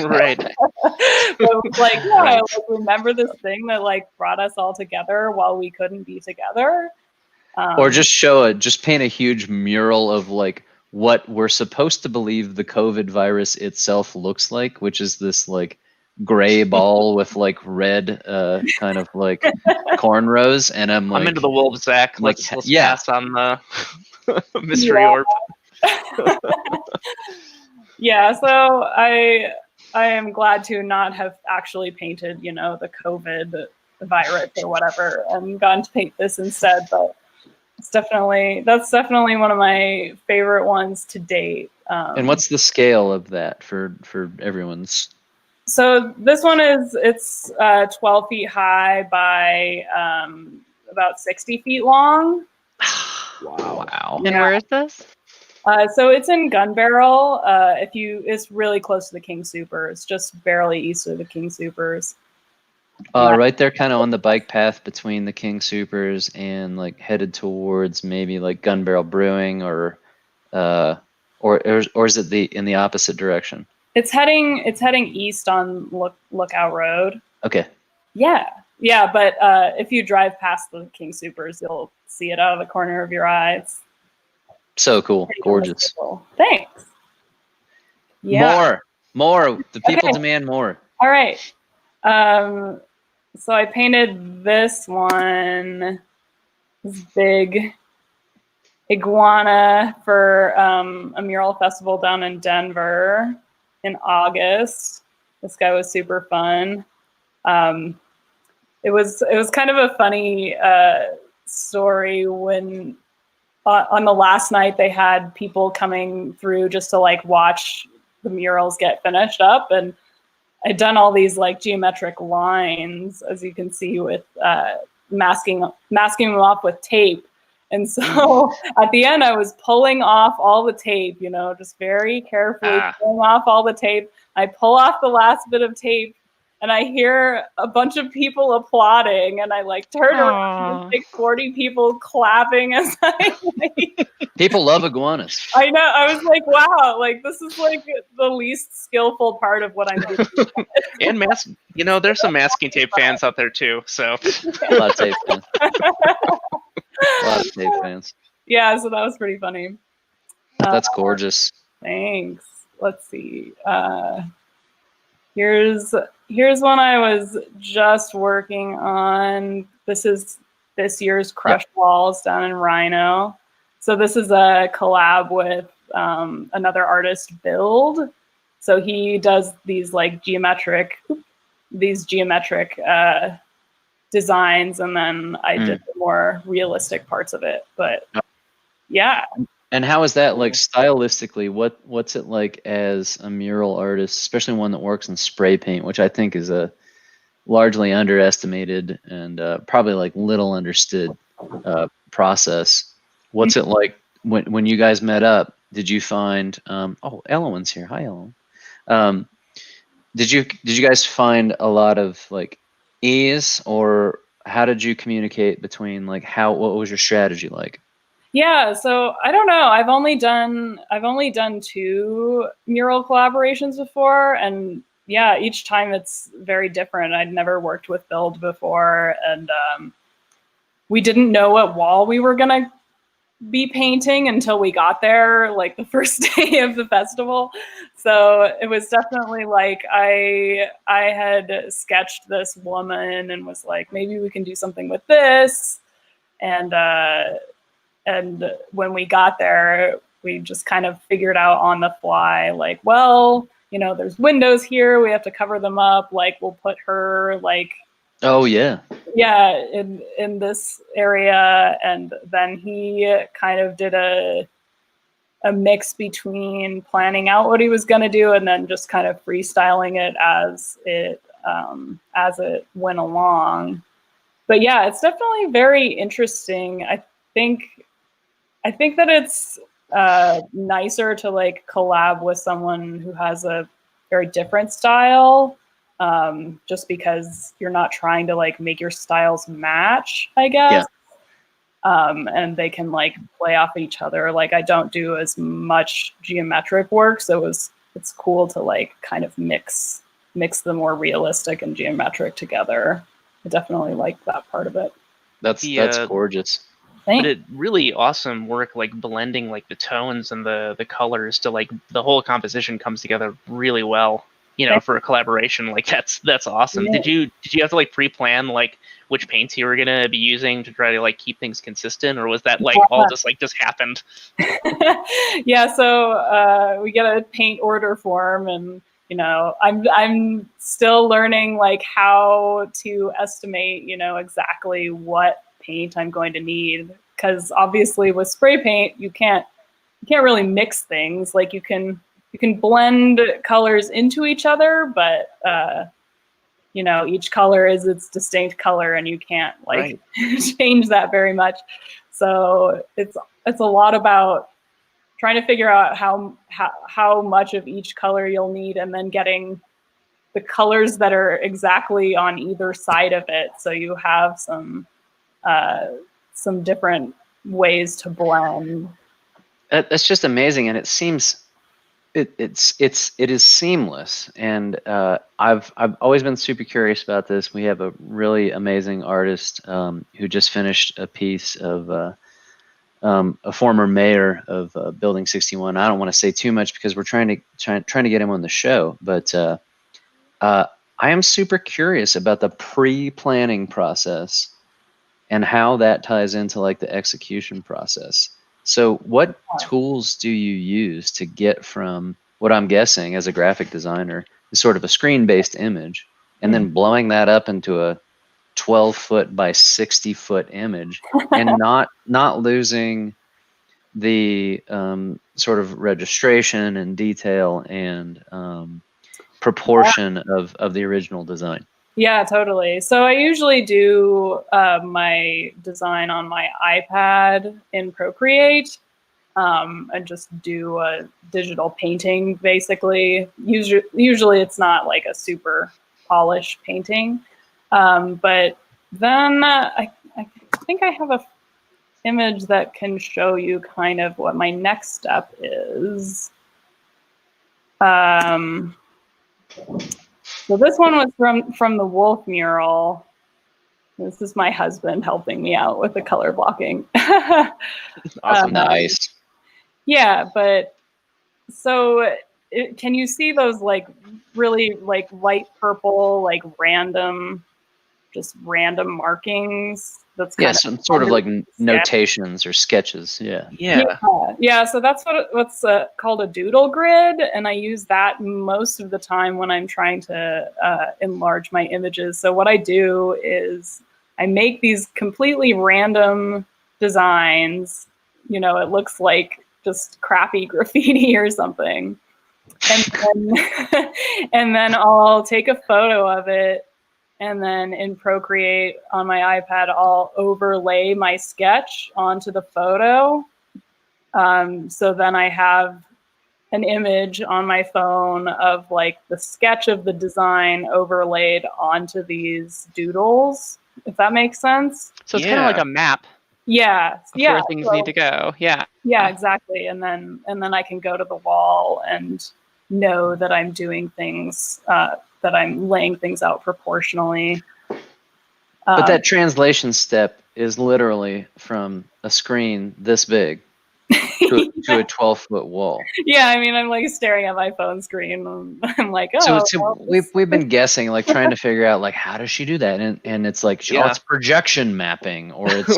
Right. But like, yeah, right. Like, remember this thing that like brought us all together while we couldn't be together. Or just paint a huge mural of like what we're supposed to believe the COVID virus itself looks like, which is this like gray ball with like red kind of like cornrows. And I'm into the wolf sack. Let's pass on the mystery orb. Yeah, so I am glad to not have actually painted, you know, the COVID virus or whatever, and gone to paint this instead. But that's definitely one of my favorite ones to date. And what's the scale of that for everyone's? So this one it's 12 feet high by about 60 feet long. Wow. And where is this? So it's in Gun Barrel. It's really close to the King Super. It's just barely east of the King Supers. Right there, kind of on the bike path between the King Supers and like headed towards maybe like Gun Barrel Brewing, or is it in the opposite direction? It's heading east on Lookout Road. Okay. Yeah. But if you drive past the King Supers, you'll see it out of the corner of your eye. It's so cool, gorgeous. Thanks. Yeah. More. The people demand more. All right. So I painted this one, this big iguana for a mural festival down in Denver in August. This guy was super fun. It was kind of a funny story when on the last night they had people coming through just to like watch the murals get finished up, and I'd done all these like geometric lines, as you can see, with masking them off with tape. And so at the end, I was pulling off all the tape, you know, just very carefully pulling off all the tape. I pull off the last bit of tape, and I hear a bunch of people applauding, and I like turn around, and like 40 people clapping as I like. People love iguanas. I know. I was like, wow, like this is like the least skillful part of what I'm doing. And there's some masking tape fans out there too. So a lot of tape fans. A lot of tape fans. Yeah, so that was pretty funny. That's gorgeous. Thanks. Let's see. Here's one I was just working on. This is this year's Crushed Walls down in Rhino. So this is a collab with another artist, Build. So he does these like geometric designs, and then I did the more realistic parts of it. But yeah. And how is that, like, stylistically? What's it like as a mural artist, especially one that works in spray paint, which I think is a largely underestimated and probably like little understood process. What's it like when you guys met up? Did you find oh, Ellen's here. Hi, Ellen. Did you guys find a lot of like ease, or how did you communicate between, like, what was your strategy like? Yeah, so I don't know. I've only done 2 mural collaborations before, and yeah, each time it's very different. I'd never worked with Build before, and we didn't know what wall we were gonna be painting until we got there, like the first day of the festival. So it was definitely like I had sketched this woman and was like, maybe we can do something with this, and when we got there, we just kind of figured out on the fly, like, well, you know, there's windows here, we have to cover them up. Like, we'll put her, like, oh yeah, in this area. And then he kind of did a mix between planning out what he was going to do and then just kind of freestyling it as it went along. But yeah, it's definitely very interesting. I think that it's nicer to like collab with someone who has a very different style, just because you're not trying to like make your styles match, I guess. Yeah. And they can like play off each other. Like, I don't do as much geometric work, so it's cool to like kind of mix the more realistic and geometric together. I definitely like that part of it. That's gorgeous. But it really awesome work, like blending like the tones and the colors to like the whole composition comes together really well. You know, for a collaboration, like that's awesome. Yeah. Did you have to like pre-plan like which paints you were gonna be using to try to like keep things consistent, or was that like all just happened? Yeah, so we get a paint order form, and you know, I'm still learning like how to estimate, you know, exactly what paint I'm going to need, because obviously with spray paint you can't really mix things. Like you can blend colors into each other, but you know, each color is its distinct color and you can't like change that very much. So it's a lot about trying to figure out how much of each color you'll need, and then getting the colors that are exactly on either side of it, so you have some different ways to blend. That's just amazing, and it seems it is seamless. And I've always been super curious about this. We have a really amazing artist who just finished a piece of a former mayor of Building 61. I don't want to say too much because we're trying to get him on the show, but I am super curious about the pre-planning process and how that ties into like the execution process. So what tools do you use to get from what I'm guessing as a graphic designer is sort of a screen-based image, and then blowing that up into a 12-foot by 60-foot image, and not losing the sort of registration and detail and proportion of the original design? Yeah, totally. So I usually do my design on my iPad in Procreate, and just do a digital painting, basically. Usually it's not like a super polished painting. But then I think I have a image that can show you kind of what my next step is. So this one was from the Wolf mural. This is my husband helping me out with the color blocking. Awesome. Nice. Yeah, but so can you see those like really like light purple, like random markings? That's kind of some sort of like notations or sketches. Yeah. So that's what's called a Doodle Grid, and I use that most of the time when I'm trying to enlarge my images. So what I do is I make these completely random designs. You know, it looks like just crappy graffiti or something. And then, and then I'll take a photo of it, and then in Procreate on my iPad, I'll overlay my sketch onto the photo. So then I have an image on my phone of like the sketch of the design overlaid onto these doodles, if that makes sense. So it's kind of like a map. Yeah. Of where things need to go. Yeah. Yeah, exactly. And then I can go to the wall and know that I'm doing things, that I'm laying things out proportionally. But that translation step is literally from a screen this big to a 12-foot wall. Yeah, I mean, I'm like staring at my phone screen. I'm like, oh. So we've been guessing, like trying to figure out, like, how does she do that? And it's like, oh, it's projection mapping, or it's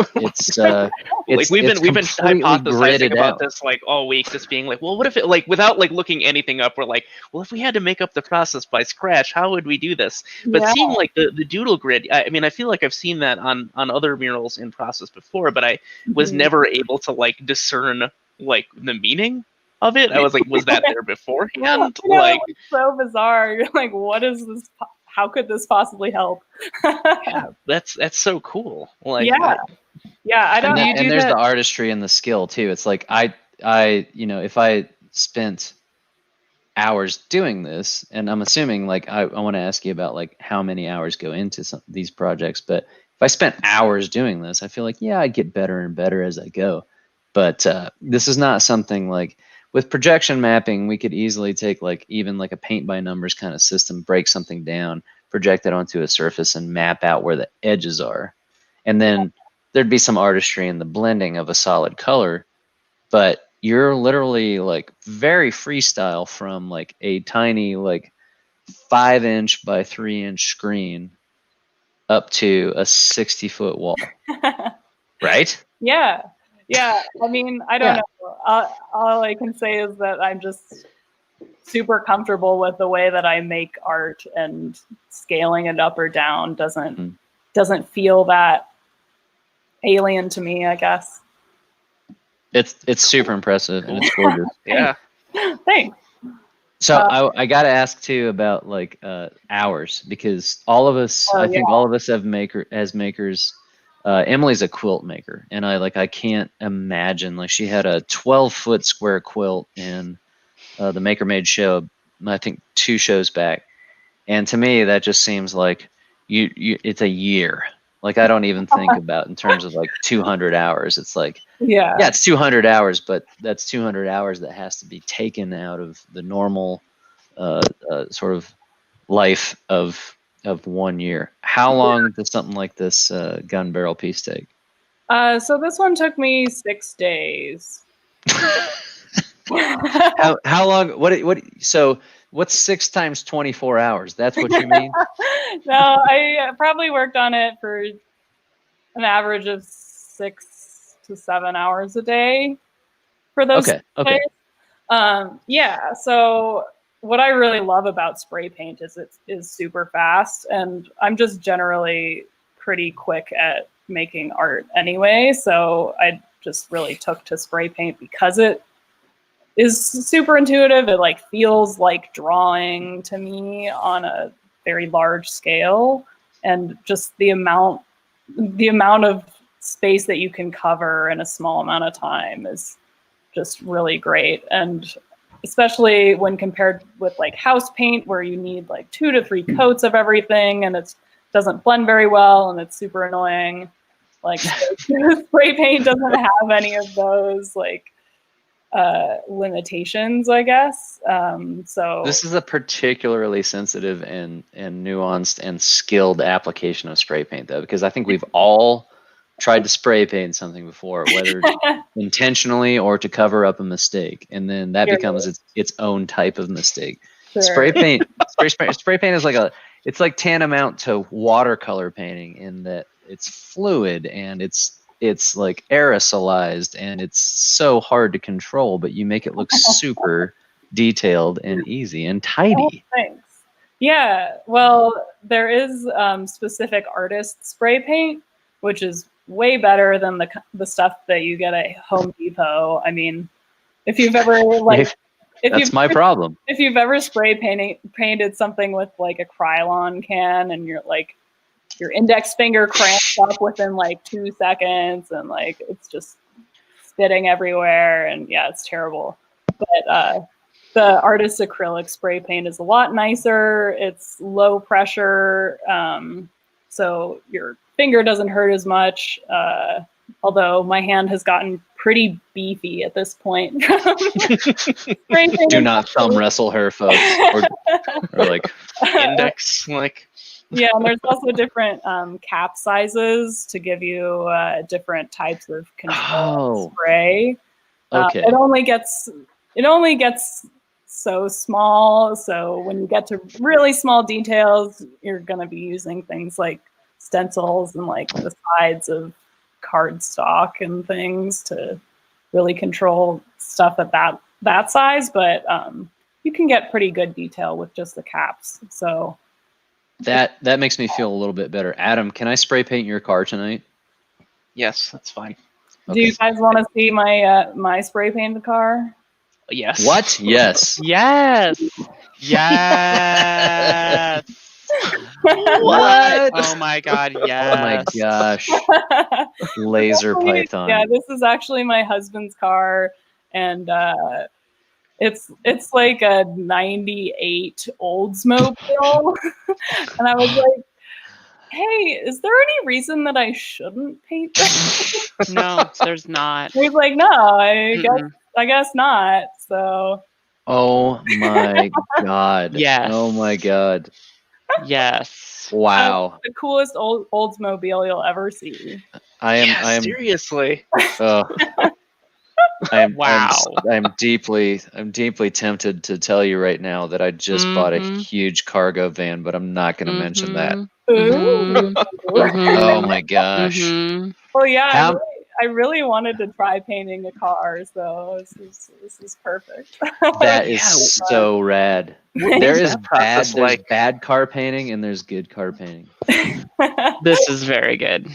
like we've been hypothesizing about this like all week, just being like, well, what if it, like, without like looking anything up, we're like, well, if we had to make up the process by scratch, how would we do this? But seeing like the doodle grid, I mean, I feel like I've seen that on other murals in process before, but I was never able to like discern like the meaning of it. I was like, was that there beforehand? Like, it's so bizarre. You're like, what is this? How could this possibly help? Yeah, that's so cool. Like, yeah, I don't. And there's the artistry and the skill too. It's like I you know, if I spent hours doing this, and I'm assuming, like, I want to ask you about like how many hours go into these projects, but if I spent hours doing this, I feel like, yeah, I get better and better as I go. But this is not something like, with projection mapping, we could easily take like even like a paint by numbers kind of system, break something down, project it onto a surface, and map out where the edges are. And then there'd be some artistry in the blending of a solid color, but you're literally like very freestyle from like a tiny like 5-inch by 3-inch screen up to a 60-foot wall. Right? Yeah. I mean, I don't know. All I can say is that I'm just super comfortable with the way that I make art, and scaling it up or down doesn't feel that alien to me, I guess. It's super impressive, and it's gorgeous. Yeah. Thanks. So I got to ask too about like hours, because all of us, I think all of us as makers. Emily's a quilt maker, and I can't imagine, like, she had a 12-foot square quilt in the Maker Made show, I think 2 shows back, and to me that just seems like it's a year. Like, I don't even think about in terms of like 200 hours. It's like, yeah, it's 200 hours, but that's 200 hours that has to be taken out of the normal sort of life of 1 year. How long does something like this gun barrel piece take? So this one took me 6 days. How long? What? So what's 6 times 24 hours? That's what you mean? No, I probably worked on it for an average of 6 to 7 hours a day for those. Okay. Yeah. So what I really love about spray paint is it is super fast, and I'm just generally pretty quick at making art anyway. So I just really took to spray paint because it is super intuitive. It like feels like drawing to me on a very large scale, and just the amount of space that you can cover in a small amount of time is just really great. And especially when compared with like house paint, where you need like 2 to 3 coats of everything, and it doesn't blend very well, and it's super annoying. Like spray paint doesn't have any of those like limitations, I guess. So this is a particularly sensitive and nuanced and skilled application of spray paint, though, because I think we've all tried to spray paint something before, whether intentionally or to cover up a mistake, and then that becomes its own type of mistake. Sure. Spray paint is it's like tantamount to watercolor painting in that it's fluid and it's like aerosolized, and it's so hard to control, but you make it look super detailed and easy and tidy. Oh, thanks. Yeah, well, there is specific artist spray paint, which is way better than the stuff that you get at Home Depot. I mean, if you've ever like, if That's you've my problem. if you've ever spray painted something with like a Krylon can, and you're like your index finger cramps up within like 2 seconds, and like it's just spitting everywhere, and yeah, it's terrible. But the artist's acrylic spray paint is a lot nicer. It's low pressure, so your finger doesn't hurt as much. Although my hand has gotten pretty beefy at this point. Do not thumb wrestle her, folks, or like Index, like. Yeah, and there's also different cap sizes to give you different types of control spray. Okay. It only gets so small. So when you get to really small details, you're going to be using things like stencils and like the sides of cardstock and things to really control stuff at that size. But you can get pretty good detail with just the caps. So that makes me feel a little bit better. Adam, can I spray paint your car tonight? Yes, that's fine. Do you guys want to see my spray painted car? Yes. What? Yes. Yes. Yes. What? Oh my God, yes. Oh my gosh. Laser Python. Yeah, this is actually my husband's car, and it's like a '98 Oldsmobile. And I was like, hey, is there any reason that I shouldn't paint this? No, there's not. He's like, no, I guess not. So. Oh my God. Yes. Oh my God. Yes. Wow. The coolest Oldsmobile you'll ever see. I am seriously. Wow. I'm deeply tempted to tell you right now that I just bought a huge cargo van, but I'm not going to mention that. Ooh. Oh my gosh. Well, yeah, I really wanted to try painting a car, so this is perfect. That is so rad. There is bad car painting and there's good car painting. This is very good.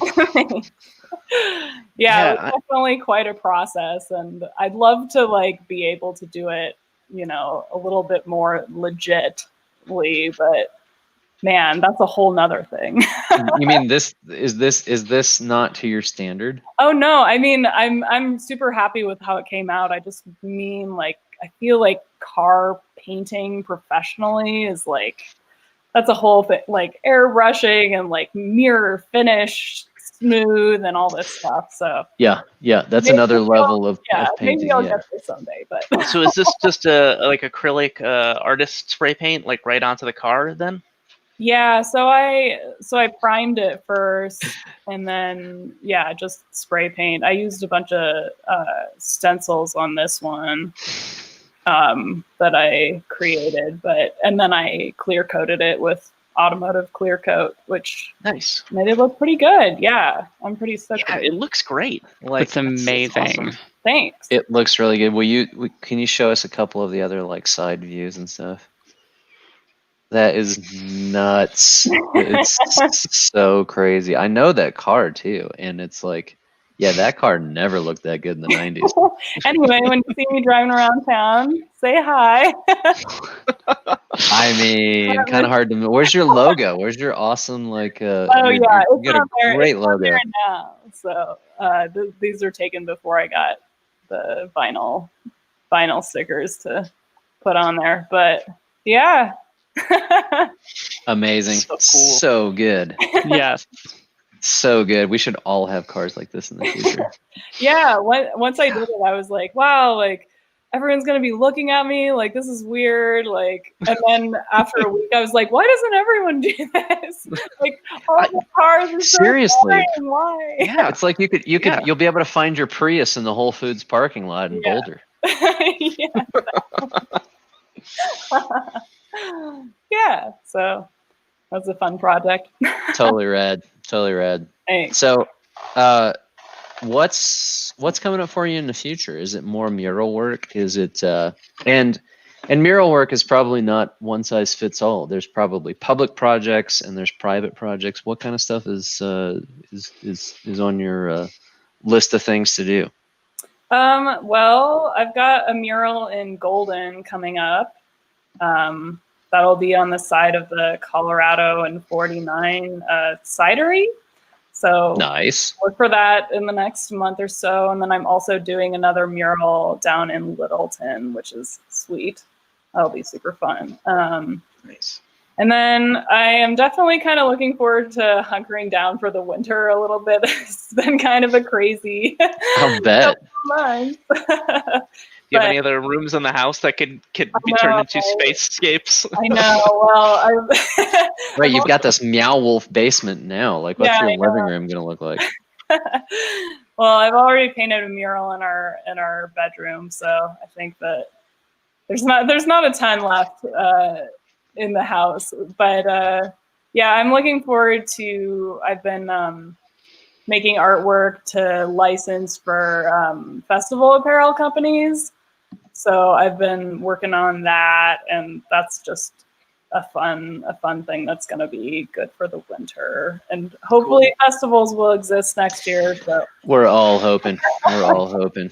Yeah, it's definitely quite a process, and I'd love to like be able to do it, a little bit more legitly, but man, that's a whole nother thing. You mean this is not to your standard? Oh no, I mean I'm super happy with how it came out. I just mean like I feel like car painting professionally is like that's a whole thing, like airbrushing and like mirror finish smooth and all this stuff. So yeah, that's another level of painting. Maybe I'll get there someday. But so is this just a like acrylic artist spray paint like right onto the car then? Yeah, so I primed it first, and then just spray paint. I used a bunch of stencils on this one that I created, and then I clear coated it with automotive clear coat, which made it look pretty good. Yeah, I'm pretty stoked. Yeah, it looks great. Like it's amazing. Awesome. Thanks. It looks really good. Can you show us a couple of the other like side views and stuff? That is nuts. It's so crazy. I know that car too, and it's like, yeah, that car never looked that good in the 90s. Anyway, when you see me driving around town, say hi. I mean, kind of hard to. Where's your logo? Where's your awesome like? You got a great logo. There now. So these are taken before I got the vinyl stickers to put on there, but yeah. Amazing. So cool. So good. Yes. So good. We should all have cars like this in the future. Yeah. Once I did it, I was like, wow, like everyone's going to be looking at me like this is weird. Like, and then after a week, I was like, why doesn't everyone do this? Like all the cars are seriously. So why? Yeah. It's like you'll be able to find your Prius in the Whole Foods parking lot in Boulder. Yeah, so that's a fun project. Totally rad. Thanks. So, what's coming up for you in the future? Is it more mural work? Is it and And mural work is probably not one size fits all. There's probably public projects and there's private projects. What kind of stuff is on your list of things to do? Well, I've got a mural in Golden coming up. That'll be on the side of the Colorado and 49 cidery. So Nice. look for that in the next month or so. And then I'm also doing another mural down in Littleton, which is sweet. That'll be super fun. Nice. And then I am definitely kind of looking forward to hunkering down for the winter a little bit. It's been kind of a crazy I'll bet. month. Do you have any other rooms in the house that could be turned into spacescapes? I know. Well, Right, you've got this Meow Wolf basement now. Like, what's your living room gonna look like? Well, I've already painted a mural in our bedroom, so I think that there's not a ton left in the house. But yeah, I'm looking forward to. I've been making artwork to license for festival apparel companies. So I've been working on that, and that's just a fun thing that's going to be good for the winter. And hopefully festivals will exist next year. So We're all hoping. We're all hoping.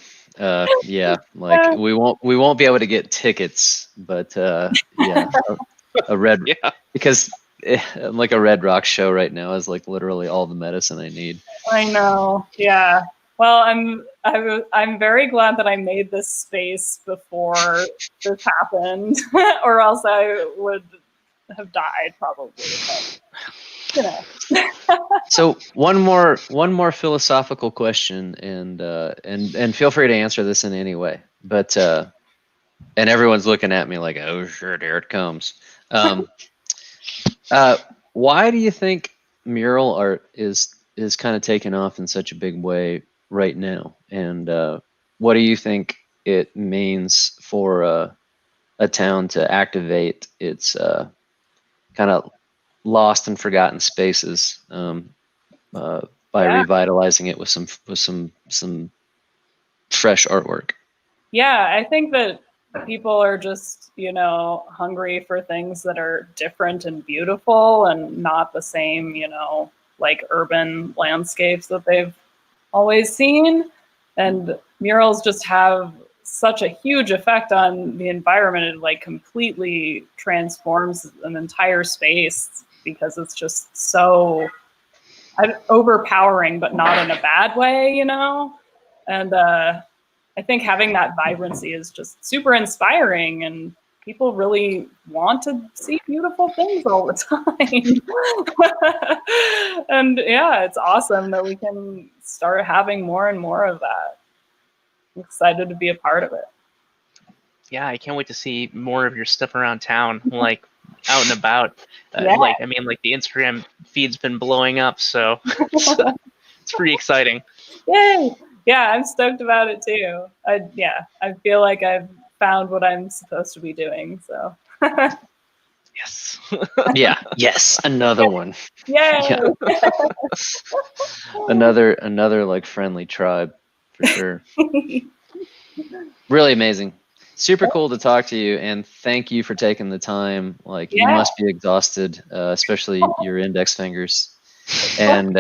Yeah, like we won't be able to get tickets, but yeah, a red because like a Red Rock show right now is like literally all the medicine I need. I know. Yeah. Well, I'm very glad that I made this space before this happened, or else I would have died probably. But, you know. So one more philosophical question, and feel free to answer this in any way. But and everyone's looking at me like, oh sure, there it comes. Why do you think mural art is kind of taken off in such a big way right now? And what do you think it means for a town to activate its kind of lost and forgotten spaces by revitalizing it with some fresh artwork? Yeah, I think that people are just, hungry for things that are different and beautiful and not the same, like urban landscapes that they've always seen. And murals just have such a huge effect on the environment. It like completely transforms an entire space because it's just so overpowering, but not in a bad way, And I think having that vibrancy is just super inspiring, and people really want to see beautiful things all the time. And yeah, it's awesome that we can start having more and more of that. I'm excited to be a part of it. Yeah, I can't wait to see more of your stuff around town, like out and about. Yeah. Like the Instagram feed's been blowing up, so it's pretty exciting. Yay! Yeah, I'm stoked about it too. I feel like I've found what I'm supposed to be doing. So. Yes. Yes. Another one. Yay! Yeah. Another like friendly tribe for sure. Really amazing. Super cool to talk to you, and thank you for taking the time. Like you must be exhausted, especially your index fingers. And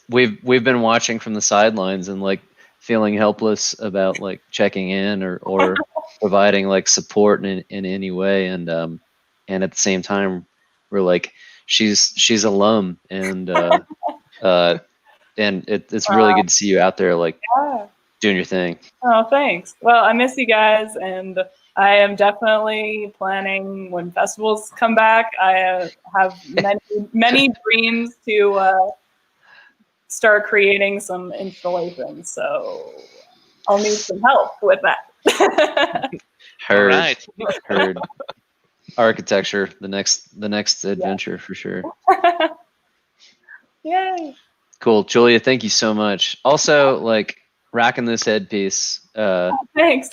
we've been watching from the sidelines and like feeling helpless about like checking in or providing like support in any way, and at the same time we're like she's alum, and it's really good to see you out there like doing your thing. Oh, thanks. Well, I miss you guys, and I am definitely planning when festivals come back. I have many dreams to start creating some installations, so I'll need some help with that. Heard. Architecture, the next adventure for sure. Yay! Cool, Julia. Thank you so much. Also, like rocking this headpiece. Thanks.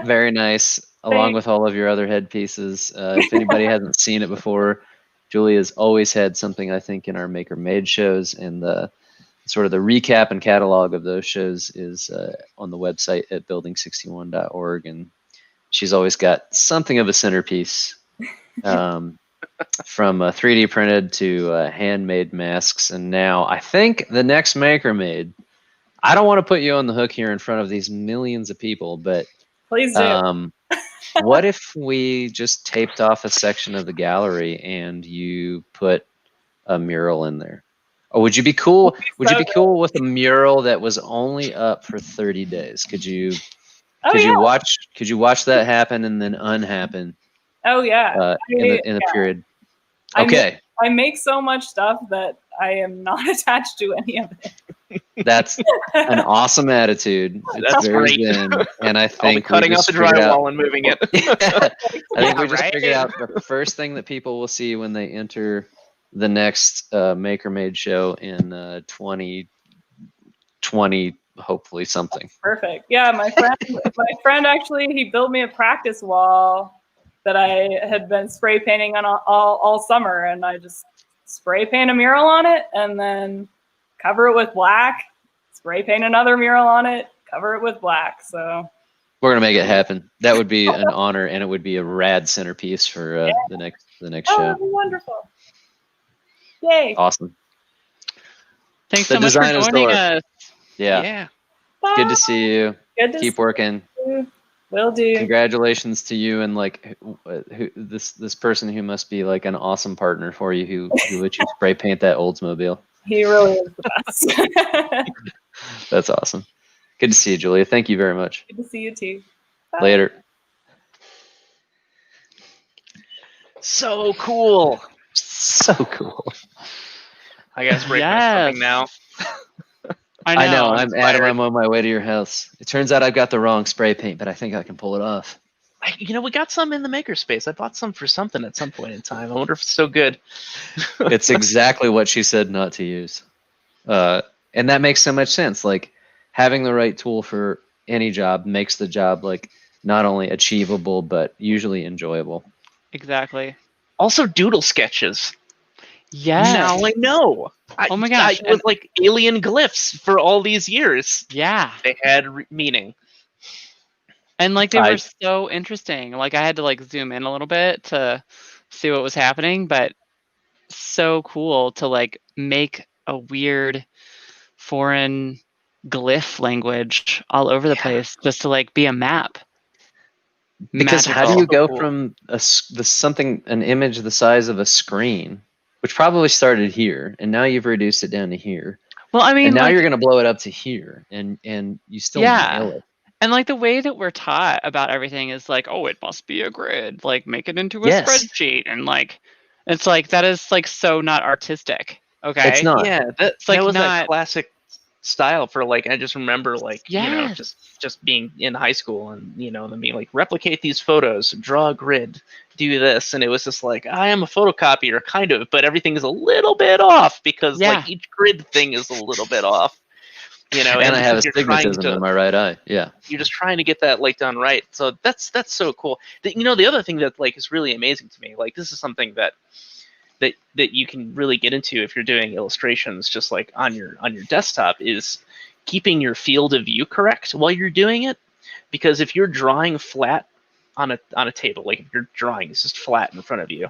Very nice, along with all of your other headpieces. If anybody hasn't seen it before, Julia's always had something, I think, in our Maker Made shows, and the sort of the recap and catalog of those shows is on the website at building61.org. And she's always got something of a centerpiece, from 3D printed to handmade masks. And now I think the next Maker Made, I don't want to put you on the hook here in front of these millions of people, but Please do. what if we just taped off a section of the gallery and you put a mural in there? Or would you be cool? Would you be cool with a mural that was only up for 30 days? Could you you watch that happen and then unhappen? Oh yeah. In a period. Okay. I make so much stuff that I am not attached to any of it. That's an awesome attitude. It's That's very great. zen, and I think I'll be cutting out the drywall and moving it. I think we just right? figured out the first thing that people will see when they enter the next Maker Made show in 2020, hopefully something. Perfect. Yeah, my friend actually, he built me a practice wall that I had been spray painting on all summer, and I just spray paint a mural on it and then cover it with black, spray paint another mural on it, cover it with black. So we're gonna make it happen. That would be an honor, and it would be a rad centerpiece for the next show. That'd be wonderful. Yay. Awesome. Thanks so much for joining us. Yeah. Good to see you. Good to Keep working. you. Will do. Congratulations to you and like this person who must be like an awesome partner for you who let you spray paint that Oldsmobile. He really is the best. That's awesome. Good to see you, Julia. Thank you very much. Good to see you too. Bye. Later. So cool. So cool. I gotta spray paint something now. I know. I'm Adam. I'm on my way to your house. It turns out I've got the wrong spray paint, but I think I can pull it off. We got some in the makerspace. I bought some for something at some point in time. I wonder if it's so good. It's exactly what she said not to use. And that makes so much sense. Like having the right tool for any job makes the job like not only achievable, but usually enjoyable. Exactly. Also doodle sketches. Yes. Now I know. Oh my gosh. With like alien glyphs for all these years. Yeah. They had meaning. And like they were so interesting. Like I had to like zoom in a little bit to see what was happening, but so cool to like make a weird foreign glyph language all over the place just to like be a map. Because how do you go from an image the size of a screen, which probably started here, and now you've reduced it down to here. Well, I mean, and now you're going to blow it up to here, and you still nail it. And like the way that we're taught about everything is like, oh, it must be a grid, like make it into a spreadsheet, and like it's like that is like so not artistic. Okay, it's not. Yeah, that was that classic style for like I just remember like just being in high school and them being like replicate these photos, draw a grid, do this, and it was just like I am a photocopier kind of, but everything is a little bit off because like each grid thing is a little bit off. And I have astigmatism in my right eye. Yeah, you're just trying to get that like done right. So that's so cool. The other thing that like is really amazing to me, like this is something that you can really get into if you're doing illustrations just like on your desktop, is keeping your field of view correct while you're doing it. Because if you're drawing flat on a table, like if your drawing is just flat in front of you,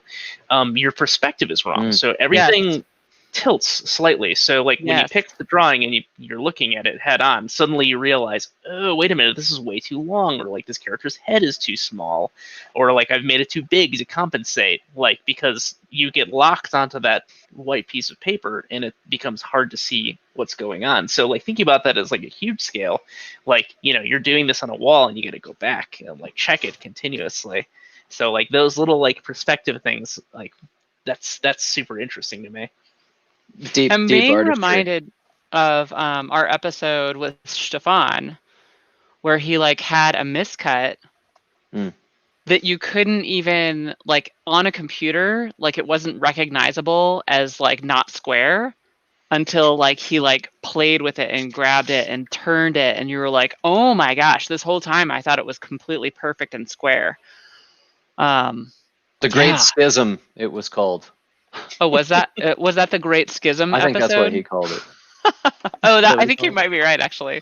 your perspective is wrong. So everything tilts slightly. So like when you pick the drawing and you're looking at it head on, suddenly you realize, oh, wait a minute, this is way too long, or like this character's head is too small, or like I've made it too big to compensate, like because you get locked onto that white piece of paper and it becomes hard to see what's going on. So like thinking about that as like a huge scale, like you're doing this on a wall and you got to go back and like check it continuously. So like those little like perspective things, like that's super interesting to me. I'm being reminded of our episode with Stefan, where he like had a miscut that you couldn't even like on a computer, like it wasn't recognizable as like not square until like he like played with it and grabbed it and turned it, and you were like, oh my gosh, this whole time I thought it was completely perfect and square. The Great Schism, it was called. Oh, was that the Great Schism episode? I think that's what he called it. I think you might be right, actually.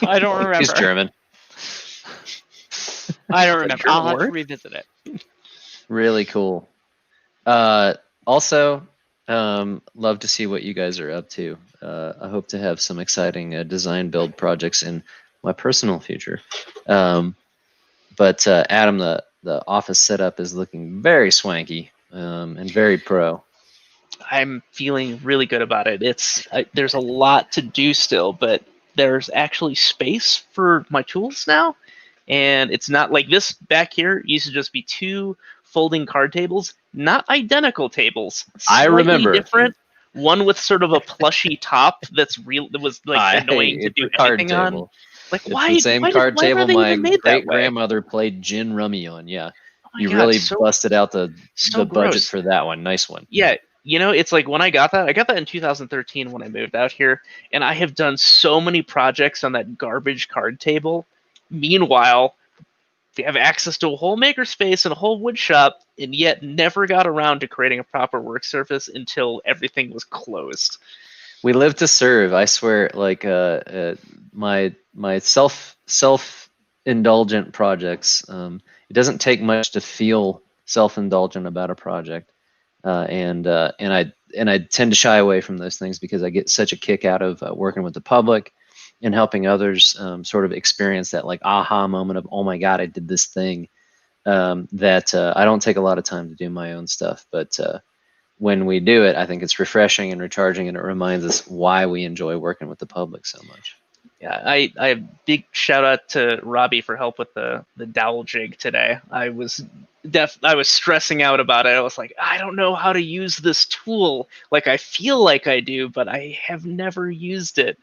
I don't remember. He's German. I don't remember. Sure I'll have to worked. revisit it. Really cool. Also, love to see what you guys are up to. I hope to have some exciting design build projects in my personal future. But Adam, the office setup is looking very swanky and very pro. I'm feeling really good about it. There's a lot to do still, but there's actually space for my tools now, and it's not like this back here used to just be 2 folding card tables, not identical tables, I slightly remember. different. One with sort of a plushy top that was like annoying to It's do a card anything on. table. Like It's why? the same why card why were table they my even made that great way? grandmother played Gin Rummy on. Yeah, Oh my you God, really so busted out the so budget gross. for that one. Nice one. Yeah, it's like when I got that in 2013 when I moved out here, and I have done so many projects on that garbage card table. Meanwhile, they have access to a whole makerspace and a whole wood shop, and yet never got around to creating a proper work surface until everything was closed. We live to serve. I swear. Like my self indulgent projects. It doesn't take much to feel self indulgent about a project, and I tend to shy away from those things because I get such a kick out of working with the public and helping others sort of experience that like aha moment of, oh my God, I did this thing. That I don't take a lot of time to do my own stuff, but when we do it, I think it's refreshing and recharging, and it reminds us why we enjoy working with the public so much. Yeah, I have big shout out to Robbie for help with the dowel jig today. I was stressing out about it. I was like, I don't know how to use this tool. Like I feel like I do, but I have never used it.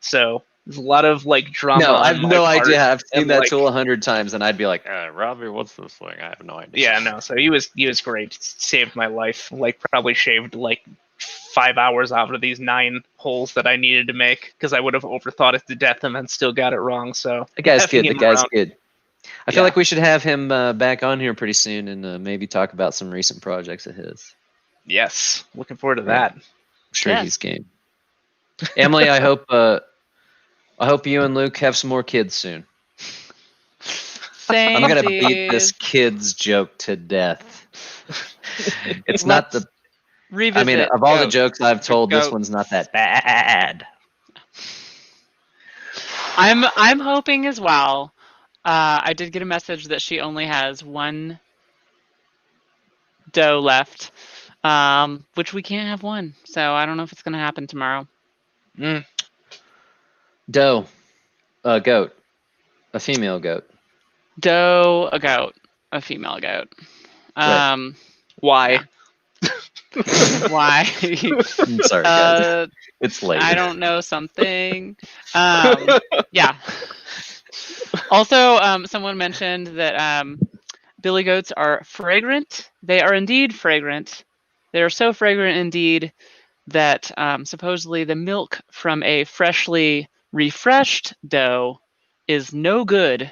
So there's a lot of like drama. No, I have no idea. I've seen and, that like, tool 100 times, and I'd be like, Robbie, what's this thing? I have no idea. Yeah, no. So he was great. Saved my life. Like probably shaved like 5 hours out of these 9 holes that I needed to make because I would have overthought it to death and then still got it wrong. So The guy's having good. The him guy's around- good. I feel Yeah. like we should have him back on here pretty soon and maybe talk about some recent projects of his. Yes, looking forward to Yeah. that. I'm sure Yes. he's game. Emily, I hope you and Luke have some more kids soon. Same I'm gonna beat this kids joke to death. It's not the. Revisit. I mean, of all the goat. jokes I've told, this goat. one's not that bad. I'm hoping as well. I did get a message that she only has 1 dough left, which we can't have 1. So I don't know if it's going to happen tomorrow. Doe, a goat, a female goat. Doe, a goat, a female goat. Right. Why? Why? I'm sorry, guys. It's late. I don't know something. Yeah. Also, someone mentioned that billy goats are fragrant. They are indeed fragrant. They are so fragrant indeed that supposedly the milk from a freshly refreshed doe is no good.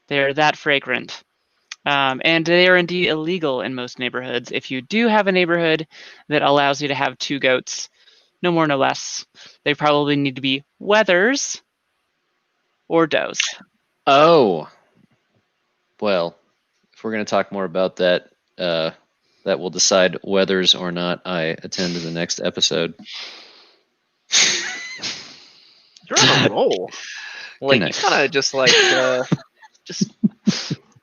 They're that fragrant. And they are indeed illegal in most neighborhoods. If you do have a neighborhood that allows you to have 2 goats, no more, no less, they probably need to be wethers or does. Oh, well, if we're going to talk more about that, that will decide whether or not I attend to the next episode. You're on a roll. Like you Nice. kind of just like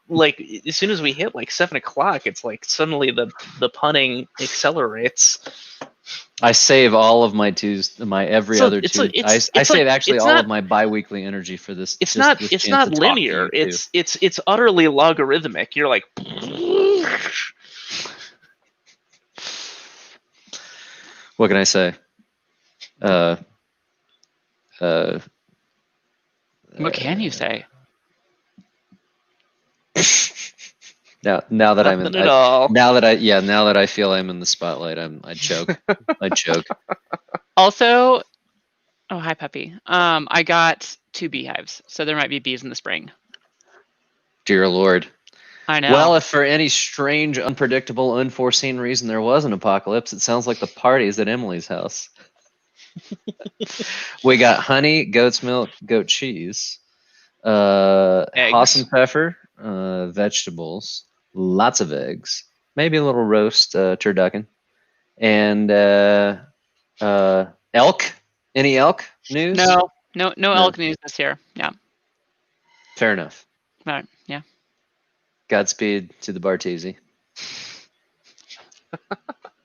like as soon as we hit like 7 o'clock, it's like suddenly the punning accelerates. I save all of my every So other it's two. like- it's I like- save actually it's all not- of my bi-weekly energy for this. It's just not this it's chance not to talk to linear. you two. It's utterly logarithmic. You're like What can I say? What can you say? Now that I'm in, nothing at all. now that I feel I'm in the spotlight, I choke. I choke. Also, oh, hi, puppy. I got 2 beehives, so there might be bees in the spring. Dear Lord. I know. Well, if for any strange, unpredictable, unforeseen reason there was an apocalypse, it sounds like the party's at Emily's house. We got honey, goat's milk, goat cheese, Eggs. Haas and pepper, vegetables, lots of eggs, maybe a little roast turducken, and elk. Any elk news? No elk news this year. Yeah. Fair enough. All right. Yeah. Godspeed to the Bartesi.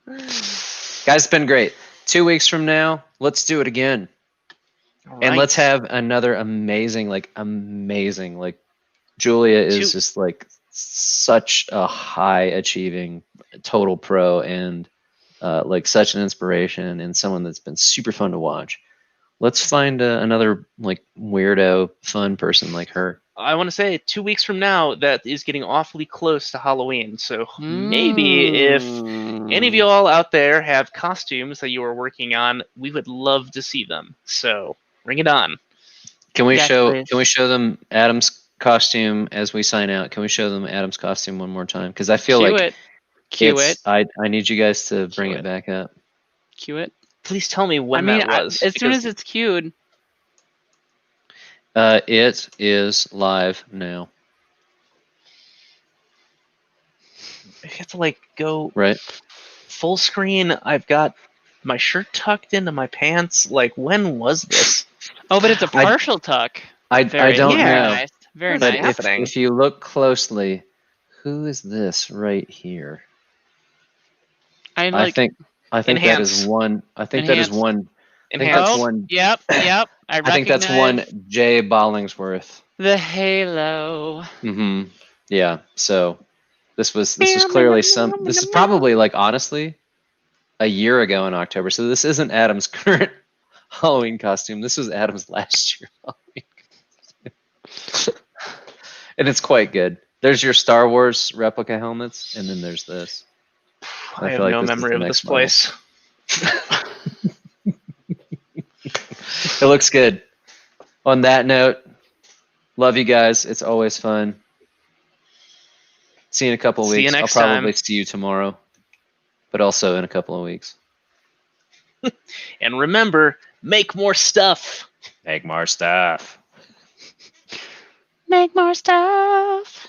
Guys, it's been great. 2 weeks from now, let's do it again. All And right. let's have another amazing, Julia is just like such a high achieving total pro and like such an inspiration and someone that's been super fun to watch. Let's find another like weirdo fun person like her. I want to say 2 weeks from now, that is getting awfully close to Halloween. So maybe if any of you all out there have costumes that you are working on, we would love to see them. So bring it on. Can we Yes, show please. Can we show them Adam's costume as we sign out? Can we show them Adam's costume one more time? Because I feel Cue it. I need you guys to bring Cue it back up. Cue it. Please tell me when I mean, that was. as soon because as it's cued. It is live now. I have to like go Right. full screen. I've got my shirt tucked into my pants. Like, when was this? Oh, but it's a partial tuck. I don't Yeah. know. Nice. Very But nice. if you look closely, who is this right here? I think that is Enhance. one. I think that is Enhance. one. I think Enhance. that's Oh, one. Yep. I think that's one Jay Bollingsworth. The halo. Mm-hmm. Yeah. So this was clearly this is probably like honestly a year ago in October. So this isn't Adam's current Halloween costume. This was Adam's last year Halloween costume. And it's quite good. There's your Star Wars replica helmets, and then there's this. I have feel like no this is memory the of next this place. It looks good. On that note, love you guys. It's always fun. See you in a couple of See you weeks. next I'll probably time. see you tomorrow, but also in a couple of weeks. And remember, make more stuff. Make more stuff. Make more stuff.